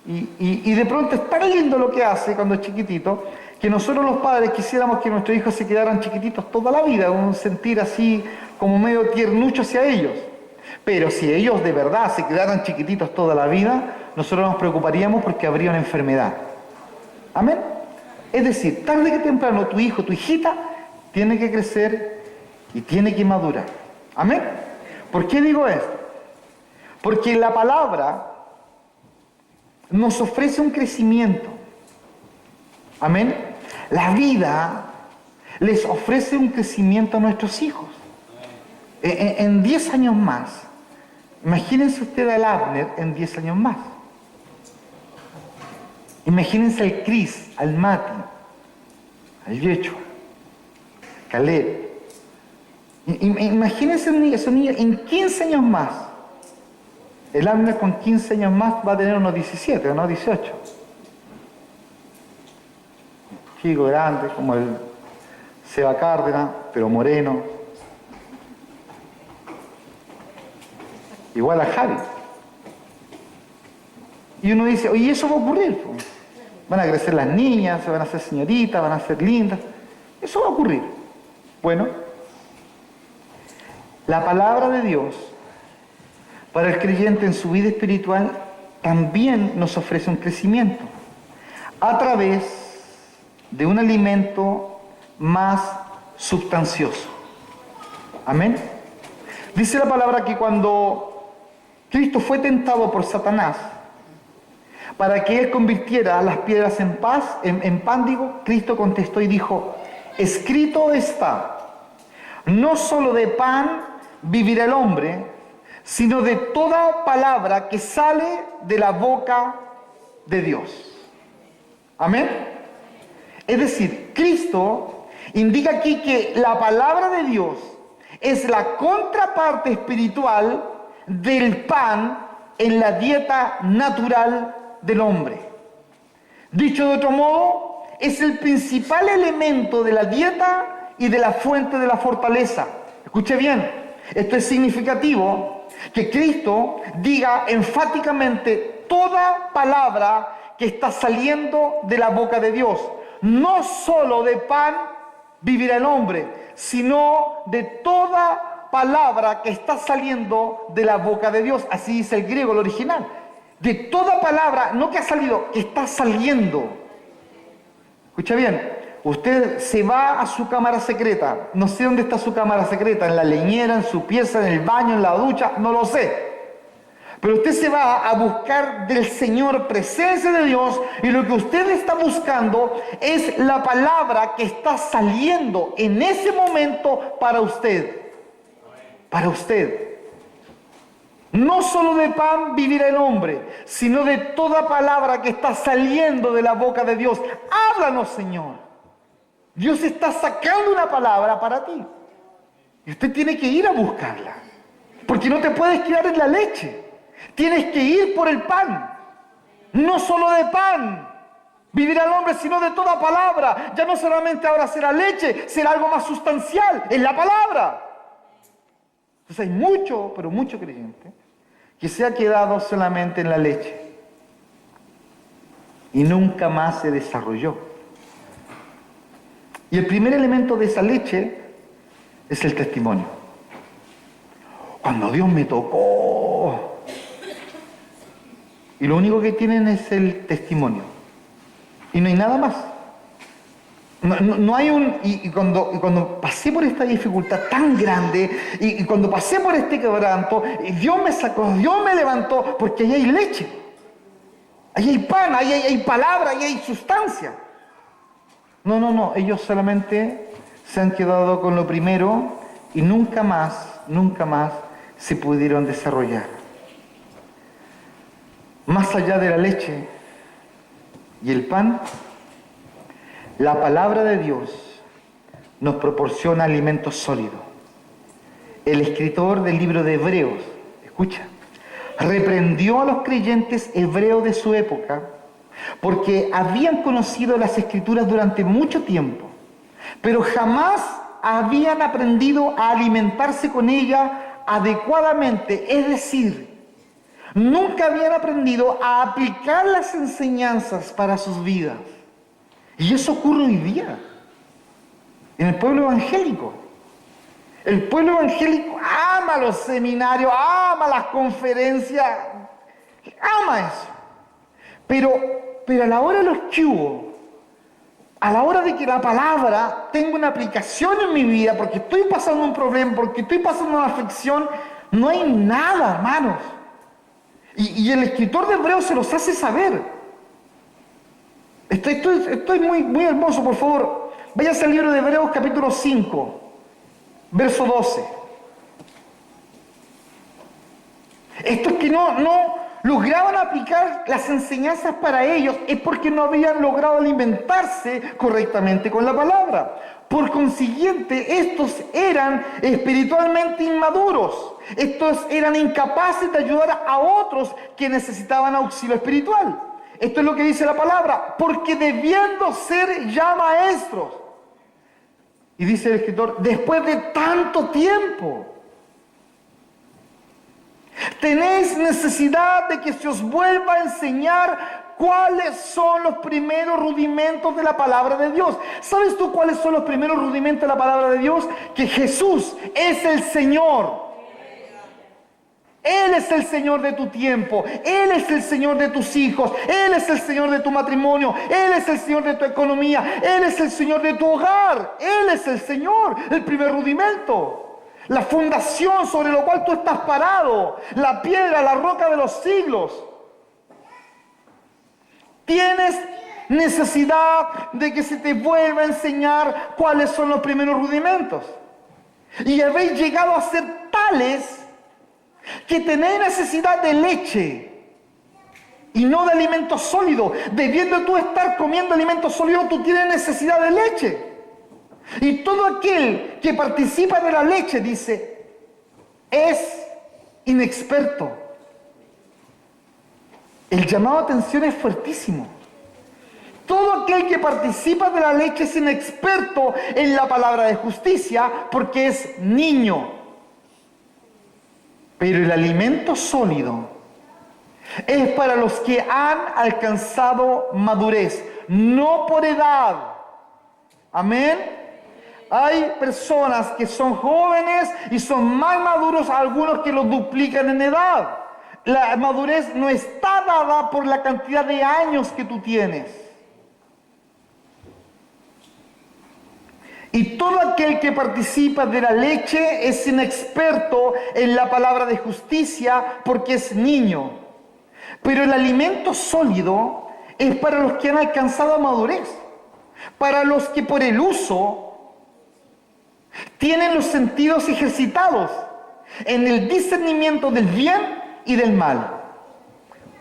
Y de pronto es tan lindo lo que hace cuando es chiquitito, que nosotros los padres quisiéramos que nuestros hijos se quedaran chiquititos toda la vida, un sentir así como medio tiernucho hacia ellos. Pero si ellos de verdad se quedaran chiquititos toda la vida, nosotros nos preocuparíamos porque habría una enfermedad. ¿Amén? Es decir, tarde que temprano tu hijo, tu hijita, tiene que crecer y tiene que madurar. ¿Amén? ¿Por qué digo esto? Porque la palabra nos ofrece un crecimiento. Amén. La vida les ofrece un crecimiento a nuestros hijos. En 10 años más, imagínense usted al Abner en 10 años más. Imagínense al Cris, al Mati, al Yecho, Caleb. Imagínense esos niños en 15 años más. El Abner con 15 años más va a tener unos 17, unos 18. Chico grande, como el Seba Cárdenas, pero moreno. Igual a Javi. Y uno dice, oye, eso va a ocurrir. Van a crecer las niñas, se van a hacer señoritas, van a ser lindas. Eso va a ocurrir. Bueno, la palabra de Dios para el creyente en su vida espiritual también nos ofrece un crecimiento a través de un alimento más sustancioso. Amén. Dice la palabra que cuando Cristo fue tentado por Satanás para que él convirtiera las piedras en pan, digo, Cristo contestó y dijo, escrito está, no solo de pan vivirá el hombre, sino de toda palabra que sale de la boca de Dios. Amén. Es decir, Cristo indica aquí que la palabra de Dios es la contraparte espiritual del pan en la dieta natural del hombre. Dicho de otro modo, es el principal elemento de la dieta y de la fuente de la fortaleza. Escuche bien, esto es significativo que Cristo diga enfáticamente toda palabra que está saliendo de la boca de Dios. No solo de pan vivirá el hombre, sino de toda palabra que está saliendo de la boca de Dios. Así dice el griego, el original. De toda palabra, no que ha salido, que está saliendo. Escucha bien, usted se va a su cámara secreta. No sé dónde está su cámara secreta, en la leñera, en su pieza, en el baño, en la ducha, no lo sé. Pero usted se va a buscar del Señor presencia de Dios y lo que usted está buscando es la palabra que está saliendo en ese momento para usted. Para usted. No solo de pan vivirá el hombre, sino de toda palabra que está saliendo de la boca de Dios. Háblanos, Señor. Dios está sacando una palabra para ti. Y usted tiene que ir a buscarla. Porque no te puedes quedar en la leche. Tienes que ir por el pan. No solo de pan vivirá el hombre, sino de toda palabra. Ya no solamente ahora será leche, será algo más sustancial. Es la palabra. Entonces hay mucho, pero mucho creyente que se ha quedado solamente en la leche y nunca más se desarrolló. Y el primer elemento de esa leche es el testimonio. Cuando Dios me tocó, y lo único que tienen es el testimonio y no hay nada más. No hay un... Y cuando pasé por esta dificultad tan grande, y cuando pasé por este quebranto, Dios me sacó, Dios me levantó, porque ahí hay leche, ahí hay pan, ahí hay palabra, ahí hay sustancia. No, ellos solamente se han quedado con lo primero y nunca más se pudieron desarrollar. Más allá de la leche y el pan, la palabra de Dios nos proporciona alimento sólido. El escritor del libro de Hebreos, escucha, reprendió a los creyentes hebreos de su época porque habían conocido las Escrituras durante mucho tiempo, pero jamás habían aprendido a alimentarse con ellas adecuadamente, es decir, nunca habían aprendido a aplicar las enseñanzas para sus vidas. Y eso ocurre hoy día, en el pueblo evangélico. El pueblo evangélico ama los seminarios, ama las conferencias, ama eso. Pero a la hora de los que hubo, a la hora de que la palabra tenga una aplicación en mi vida, porque estoy pasando un problema, porque estoy pasando una aflicción, No hay nada, hermanos. Y el escritor de Hebreos se los hace saber. Estoy muy hermoso, por favor. Váyase al libro de Hebreos capítulo 5, verso 12. Estos que no lograban aplicar las enseñanzas para ellos es porque no habían logrado alimentarse correctamente con la palabra. Por consiguiente, estos eran espiritualmente inmaduros. Estos eran incapaces de ayudar a otros que necesitaban auxilio espiritual. Esto es lo que dice la palabra, porque debiendo ser ya maestros. Y dice el escritor, después de tanto tiempo, tenéis necesidad de que se os vuelva a enseñar cuáles son los primeros rudimentos de la palabra de Dios. ¿Sabes tú cuáles son los primeros rudimentos de la palabra de Dios? Que Jesús es el Señor. Él es el Señor de tu tiempo. Él es el Señor de tus hijos. Él es el Señor de tu matrimonio. Él es el Señor de tu economía. Él es el Señor de tu hogar. Él es el Señor, el primer rudimento. La fundación sobre la cual tú estás parado. La piedra, la roca de los siglos. Tienes necesidad de que se te vuelva a enseñar cuáles son los primeros rudimentos. Y habéis llegado a ser tales que tenéis necesidad de leche y no de alimento sólido. Debiendo tú estar comiendo alimento sólido, tú tienes necesidad de leche. Y todo aquel que participa de la leche, dice, es inexperto. El llamado a atención es fuertísimo. Todo aquel que participa de la leche es inexperto en la palabra de justicia porque es niño. Pero el alimento sólido es para los que han alcanzado madurez, no por edad. Amén. Hay personas que son jóvenes y son más maduros, algunos que los duplican en edad. La madurez no está dada por la cantidad de años que tú tienes. Y todo aquel que participa de la leche es inexperto en la palabra de justicia porque es niño. Pero el alimento sólido es para los que han alcanzado madurez, para los que por el uso tienen los sentidos ejercitados en el discernimiento del bien y del mal.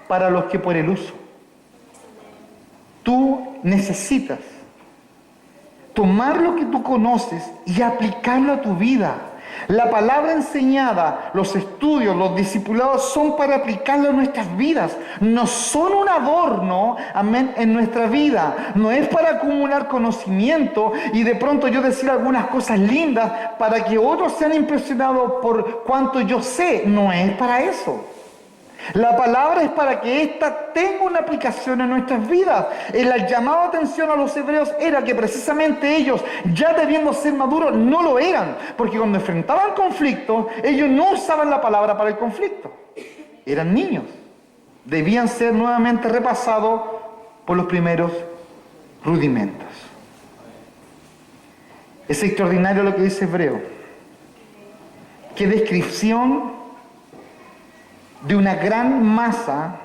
Para los que por el uso. Tú necesitas tomar lo que tú conoces y aplicarlo a tu vida. La palabra enseñada, los estudios, los discipulados son para aplicarlo a nuestras vidas. No son un adorno, amén, en nuestra vida. No es para acumular conocimiento y de pronto yo decir algunas cosas lindas para que otros sean impresionados por cuánto yo sé. No es para eso. La palabra es para que ésta tenga una aplicación en nuestras vidas. El llamado a atención a los hebreos era que precisamente ellos, ya debiendo ser maduros, no lo eran. Porque cuando enfrentaban conflictos, ellos no usaban la palabra para el conflicto. Eran niños. Debían ser nuevamente repasados por los primeros rudimentos. Es extraordinario lo que dice Hebreo. Qué descripción de una gran masa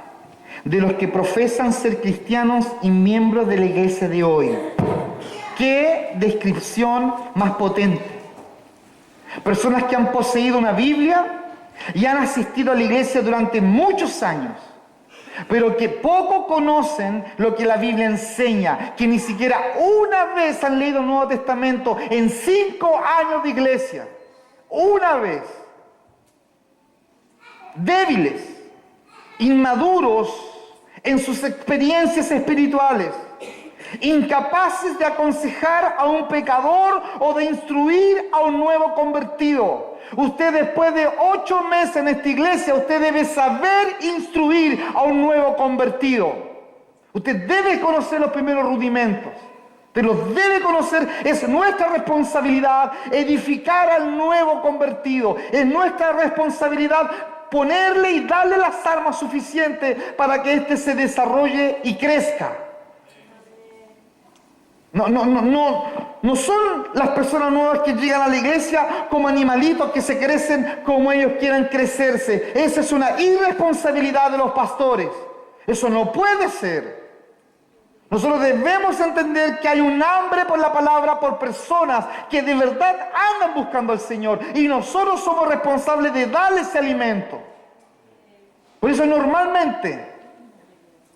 de los que profesan ser cristianos y miembros de la iglesia de hoy. Qué descripción más potente. Personas que han poseído una Biblia y han asistido a la iglesia durante muchos años, pero que poco conocen lo que la Biblia enseña, que ni siquiera una vez han leído el Nuevo Testamento en 5 años de iglesia. Una vez. Débiles, inmaduros en sus experiencias espirituales, incapaces de aconsejar a un pecador o de instruir a un nuevo convertido. Usted, después de 8 meses en esta iglesia, usted debe saber instruir a un nuevo convertido. Usted debe conocer los primeros rudimentos. Usted los debe conocer. Es nuestra responsabilidad edificar al nuevo convertido. Es nuestra responsabilidad ponerle y darle las armas suficientes para que éste se desarrolle y crezca. No No son las personas nuevas que llegan a la iglesia como animalitos que se crecen como ellos quieran crecerse. Esa es una irresponsabilidad de los pastores. Eso no puede ser. Nosotros debemos entender que hay un hambre por la palabra, por personas que de verdad andan buscando al Señor. Y nosotros somos responsables de darles ese alimento. Por eso normalmente,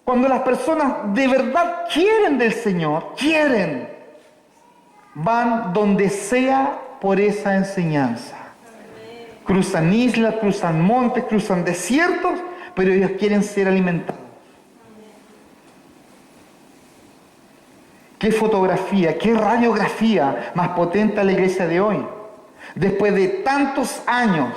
cuando las personas de verdad quieren del Señor, van donde sea por esa enseñanza. Cruzan islas, cruzan montes, cruzan desiertos, pero ellos quieren ser alimentados. ¿Qué fotografía, qué radiografía más potente a la iglesia de hoy? Después de tantos años,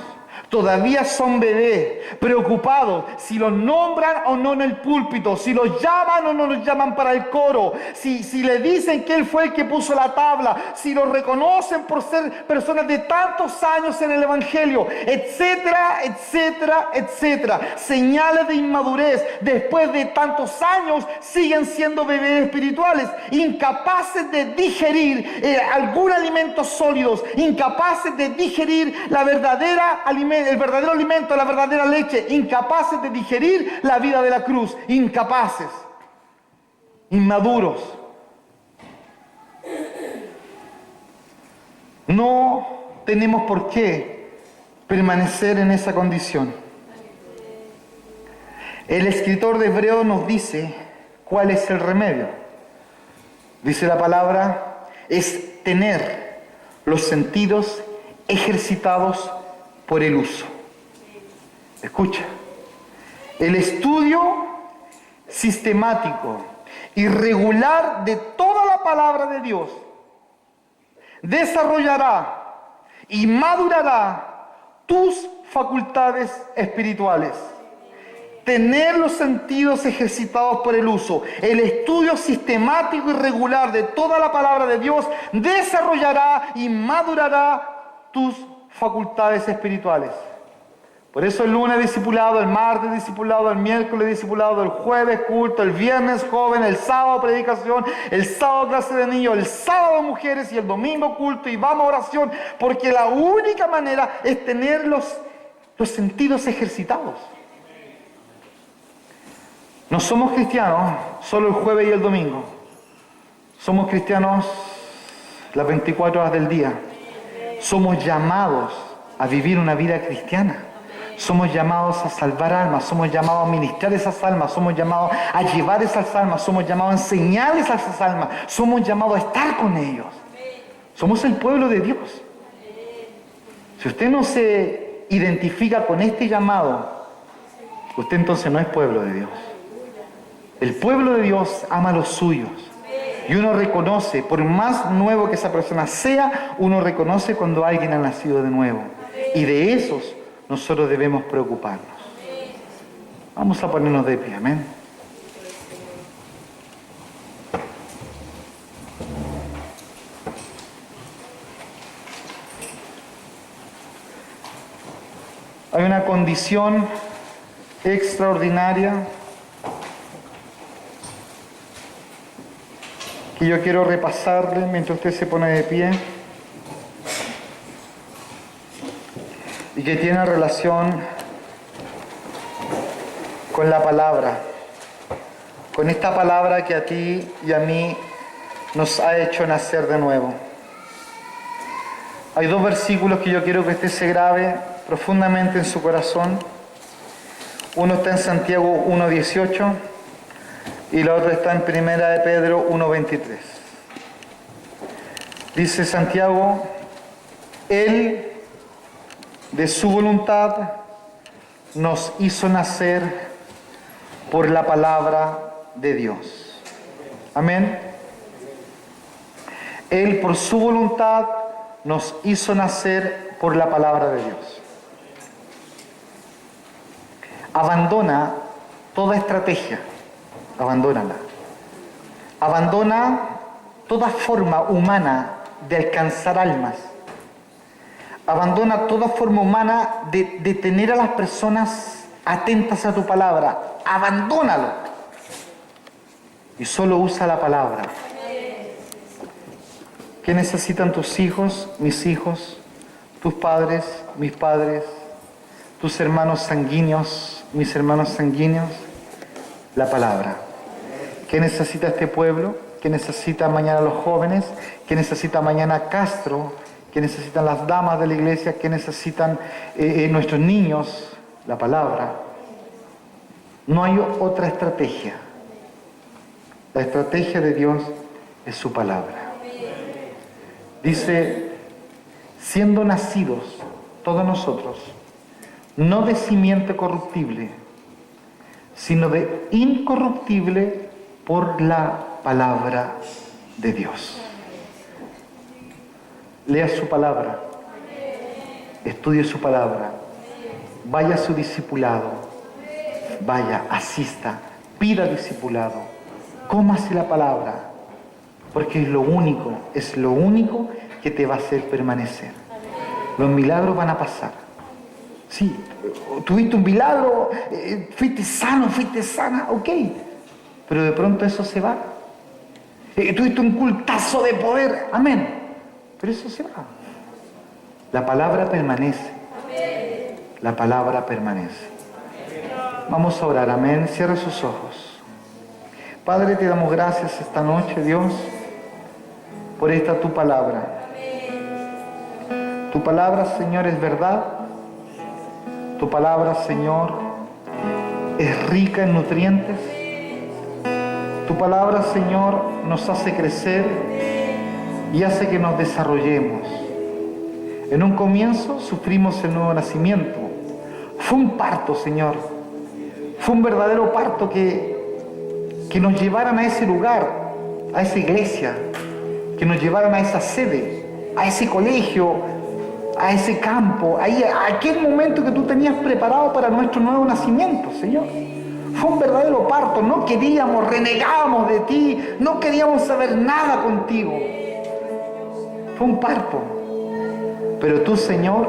todavía son bebés, preocupados si los nombran o no en el púlpito, si los llaman o no los llaman para el coro, si le dicen que él fue el que puso la tabla, si los reconocen por ser personas de tantos años en el Evangelio, etcétera, etcétera, etcétera. Señales de inmadurez. Después de tantos años siguen siendo bebés espirituales, incapaces de digerir algún alimento sólido, incapaces de digerir el verdadero alimento, la verdadera leche, incapaces de digerir la vida de la cruz, incapaces, inmaduros. No tenemos por qué permanecer en esa condición. El escritor de Hebreos nos dice cuál es el remedio. Dice la palabra, es tener los sentidos ejercitados por el uso. Escucha, el estudio sistemático y regular de toda la palabra de Dios desarrollará y madurará tus facultades espirituales. Tener los sentidos ejercitados por el uso, el estudio sistemático y regular de toda la palabra de Dios desarrollará y madurará tus facultades espirituales. Por eso el lunes discipulado, el martes discipulado, el miércoles discipulado, el jueves culto, el viernes joven, el sábado predicación, el sábado clase de niños, el sábado mujeres y el domingo culto y vamos a oración, porque la única manera es tener los sentidos ejercitados. No somos cristianos solo el jueves y el domingo. Somos cristianos las 24 horas del día. Somos llamados a vivir una vida cristiana. Somos llamados a salvar almas, somos llamados a ministrar esas almas, somos llamados a llevar esas almas, somos llamados a enseñarles a esas almas, somos llamados a estar con ellos. Somos el pueblo de Dios. Si usted no se identifica con este llamado, usted entonces no es pueblo de Dios. El pueblo de Dios ama a los suyos. Y uno reconoce, por más nuevo que esa persona sea, uno reconoce cuando alguien ha nacido de nuevo. Y de esos nosotros debemos preocuparnos. Vamos a ponernos de pie, amén. Hay una condición extraordinaria que yo quiero repasarle mientras usted se pone de pie y que tiene relación con la palabra, con esta palabra que a ti y a mí nos ha hecho nacer de nuevo. Hay dos versículos que yo quiero que usted se grabe profundamente en su corazón. Uno está en Santiago 1:18 y la otra está en Primera de Pedro 1:23. Dice Santiago, Él de su voluntad nos hizo nacer por la palabra de Dios. Amén. Él por su voluntad nos hizo nacer por la palabra de Dios. Abandona toda estrategia. Abandónala. Abandona toda forma humana de alcanzar almas. Abandona toda forma humana de tener a las personas atentas a tu palabra. Abandónalo. Y solo usa la palabra. ¿Qué necesitan tus hijos, mis hijos, tus padres, mis padres, tus hermanos sanguíneos, mis hermanos sanguíneos? La palabra. ¿Qué necesita este pueblo? ¿Qué necesitan mañana los jóvenes? ¿Qué necesita mañana Castro? ¿Qué necesitan las damas de la iglesia? ¿Qué necesitan nuestros niños? La palabra. No hay otra estrategia. La estrategia de Dios es su palabra. Dice, siendo nacidos todos nosotros, no de simiente corruptible, sino de incorruptible por la palabra de Dios. Lea su palabra, estudie su palabra, vaya a su discipulado, vaya, asista, pida discipulado, cómase la palabra, porque es lo único que te va a hacer permanecer. Los milagros van a pasar. Sí, tuviste un milagro, fuiste sano, fuiste sana, ok, pero de pronto eso se va. Tuviste un cultazo de poder, amén, pero eso se va. La palabra permanece. La palabra permanece. Vamos a orar, amén. Cierra sus ojos. Padre, te damos gracias esta noche, Dios, por esta tu palabra. Tu palabra, Señor, es verdad. Tu palabra, Señor, es rica en nutrientes. Tu palabra, Señor, nos hace crecer y hace que nos desarrollemos. En un comienzo sufrimos el nuevo nacimiento. Fue un parto, Señor. Fue un verdadero parto que nos llevaran a ese lugar, a esa iglesia, que nos llevaran a esa sede, a ese colegio, a ese campo, a aquel momento que tú tenías preparado para nuestro nuevo nacimiento, Señor. Fue un verdadero parto, no queríamos, renegábamos de ti, no queríamos saber nada contigo. Fue un parto, pero tú, Señor,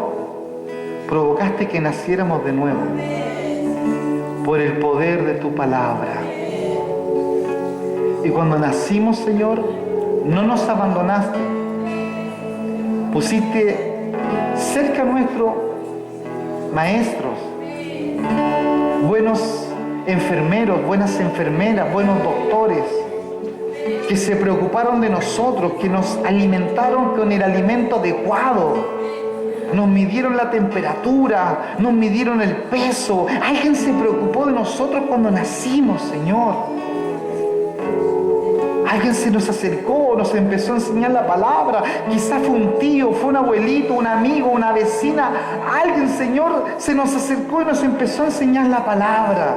provocaste que naciéramos de nuevo por el poder de tu palabra. Y cuando nacimos, Señor, no nos abandonaste, pusiste cerca nuestro maestros, buenos enfermeros, buenas enfermeras, buenos doctores, que se preocuparon de nosotros, que nos alimentaron con el alimento adecuado, nos midieron la temperatura, nos midieron el peso. Alguien se preocupó de nosotros cuando nacimos, Señor. Alguien se nos acercó, nos empezó a enseñar la palabra. Quizás fue un tío, fue un abuelito, un amigo, una vecina. Alguien, Señor, se nos acercó y nos empezó a enseñar la palabra.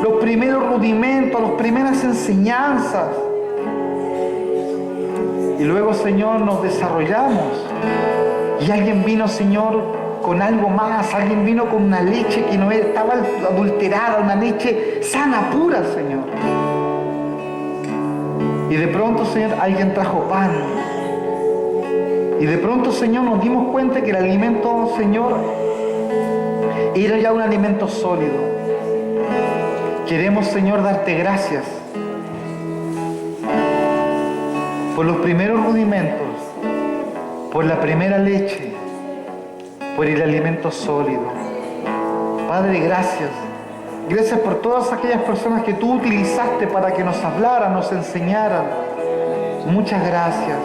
Los primeros rudimentos, las primeras enseñanzas. Y luego, Señor, nos desarrollamos. Y alguien vino, Señor, con algo más. Alguien vino con una leche que no estaba adulterada, una leche sana, pura, Señor. Y de pronto, Señor, alguien trajo pan. Y de pronto, Señor, nos dimos cuenta que el alimento, Señor, era ya un alimento sólido. Queremos, Señor, darte gracias por los primeros rudimentos, por la primera leche, por el alimento sólido. Padre, gracias. Gracias por todas aquellas personas que tú utilizaste para que nos hablaran, nos enseñaran. Muchas gracias.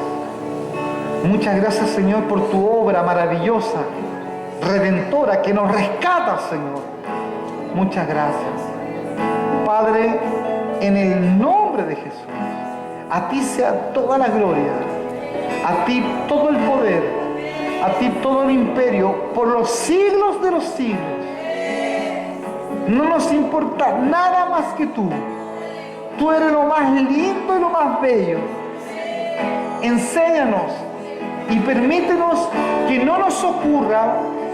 Muchas gracias, Señor, por tu obra maravillosa, redentora, que nos rescata, Señor. Muchas gracias. Padre, en el nombre de Jesús, a ti sea toda la gloria, a ti todo el poder, a ti todo el imperio, por los siglos de los siglos. No nos importa nada más que tú. Tú eres lo más lindo y lo más bello. Enséñanos y permítenos que no nos ocurra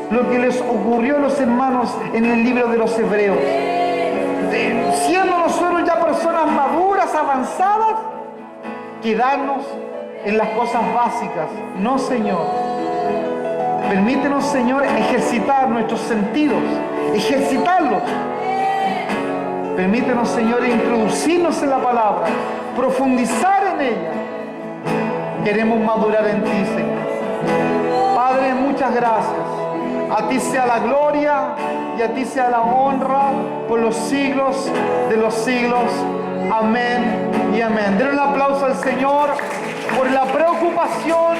lo que les ocurrió a los hermanos en el libro de los Hebreos. Siendo nosotros ya personas maduras, avanzadas, quedarnos en las cosas básicas. No, Señor. Permítenos, Señor, ejercitar nuestros sentidos, ejercitarlos. Permítenos, Señor, introducirnos en la palabra, profundizar en ella. Queremos madurar en ti, Señor. Padre, muchas gracias. A ti sea la gloria y a ti sea la honra por los siglos de los siglos. Amén y amén. Denle un aplauso al Señor por la preocupación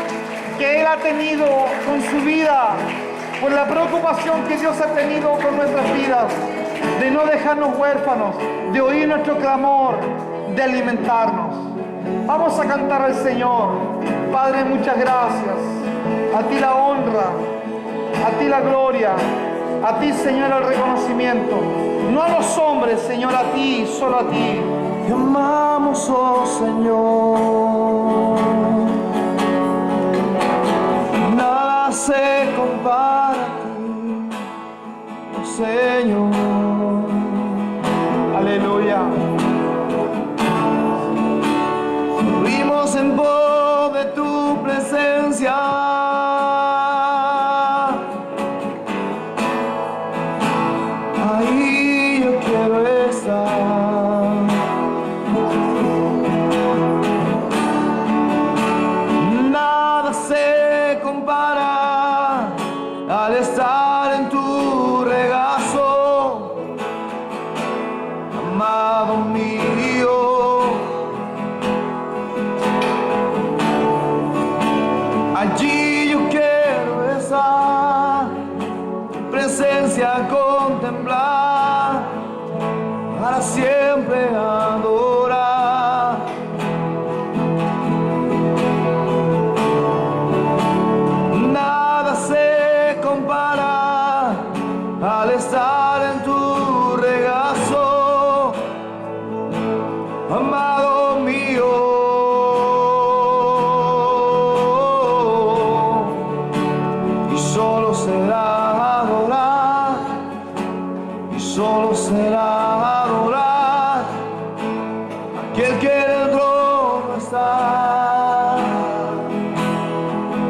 que Él ha tenido con su vida, por la preocupación que Dios ha tenido con nuestras vidas, de no dejarnos huérfanos, de oír nuestro clamor, de alimentarnos. Vamos a cantar al Señor. Padre, muchas gracias. A ti la honra, a ti la gloria, a ti, Señor, el reconocimiento. No a los hombres, Señor, a ti, solo a ti. Te amamos, oh Señor. Nada se compara a ti, oh Señor. Aleluya. Fuimos en pos de tu presencia. Ahí yo quiero estar. Nada se compara al estar en tu regazo, amado mío. Allí yo quiero estar, tu presencia contemplar, para siempre adorar. Nada se compara al estar en tu regazo, amado mío. Solo será adorar, y solo será adorar aquel que en el trono está.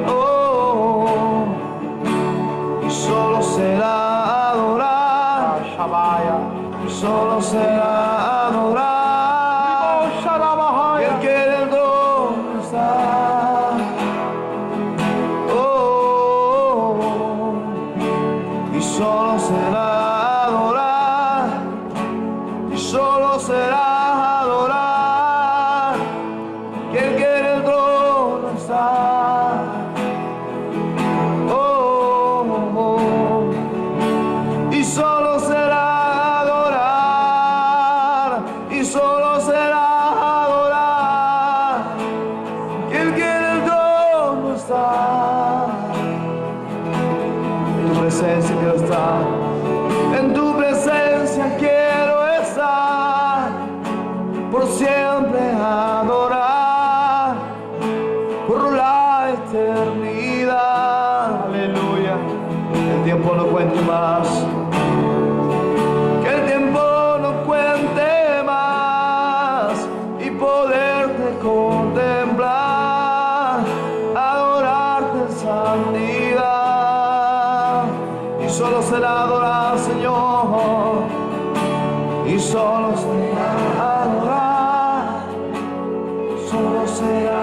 Oh, y solo será adorar, y solo será adorar aquel que en el trono está. Solo será adorar, y solo será adorar aquel que en el trono está. Oh, oh, oh. Y solo será adorar, y solo será adorar aquel que en el trono está. En tu presencia quiero estar, en tu presencia quiero estar, por siempre adorar, por la eternidad. Aleluya. El tiempo no cuente más, que el tiempo no cuente más, y poderte contemplar, adorarte en santidad. Y solo será adorar, Señor, y solo será adorar, solo será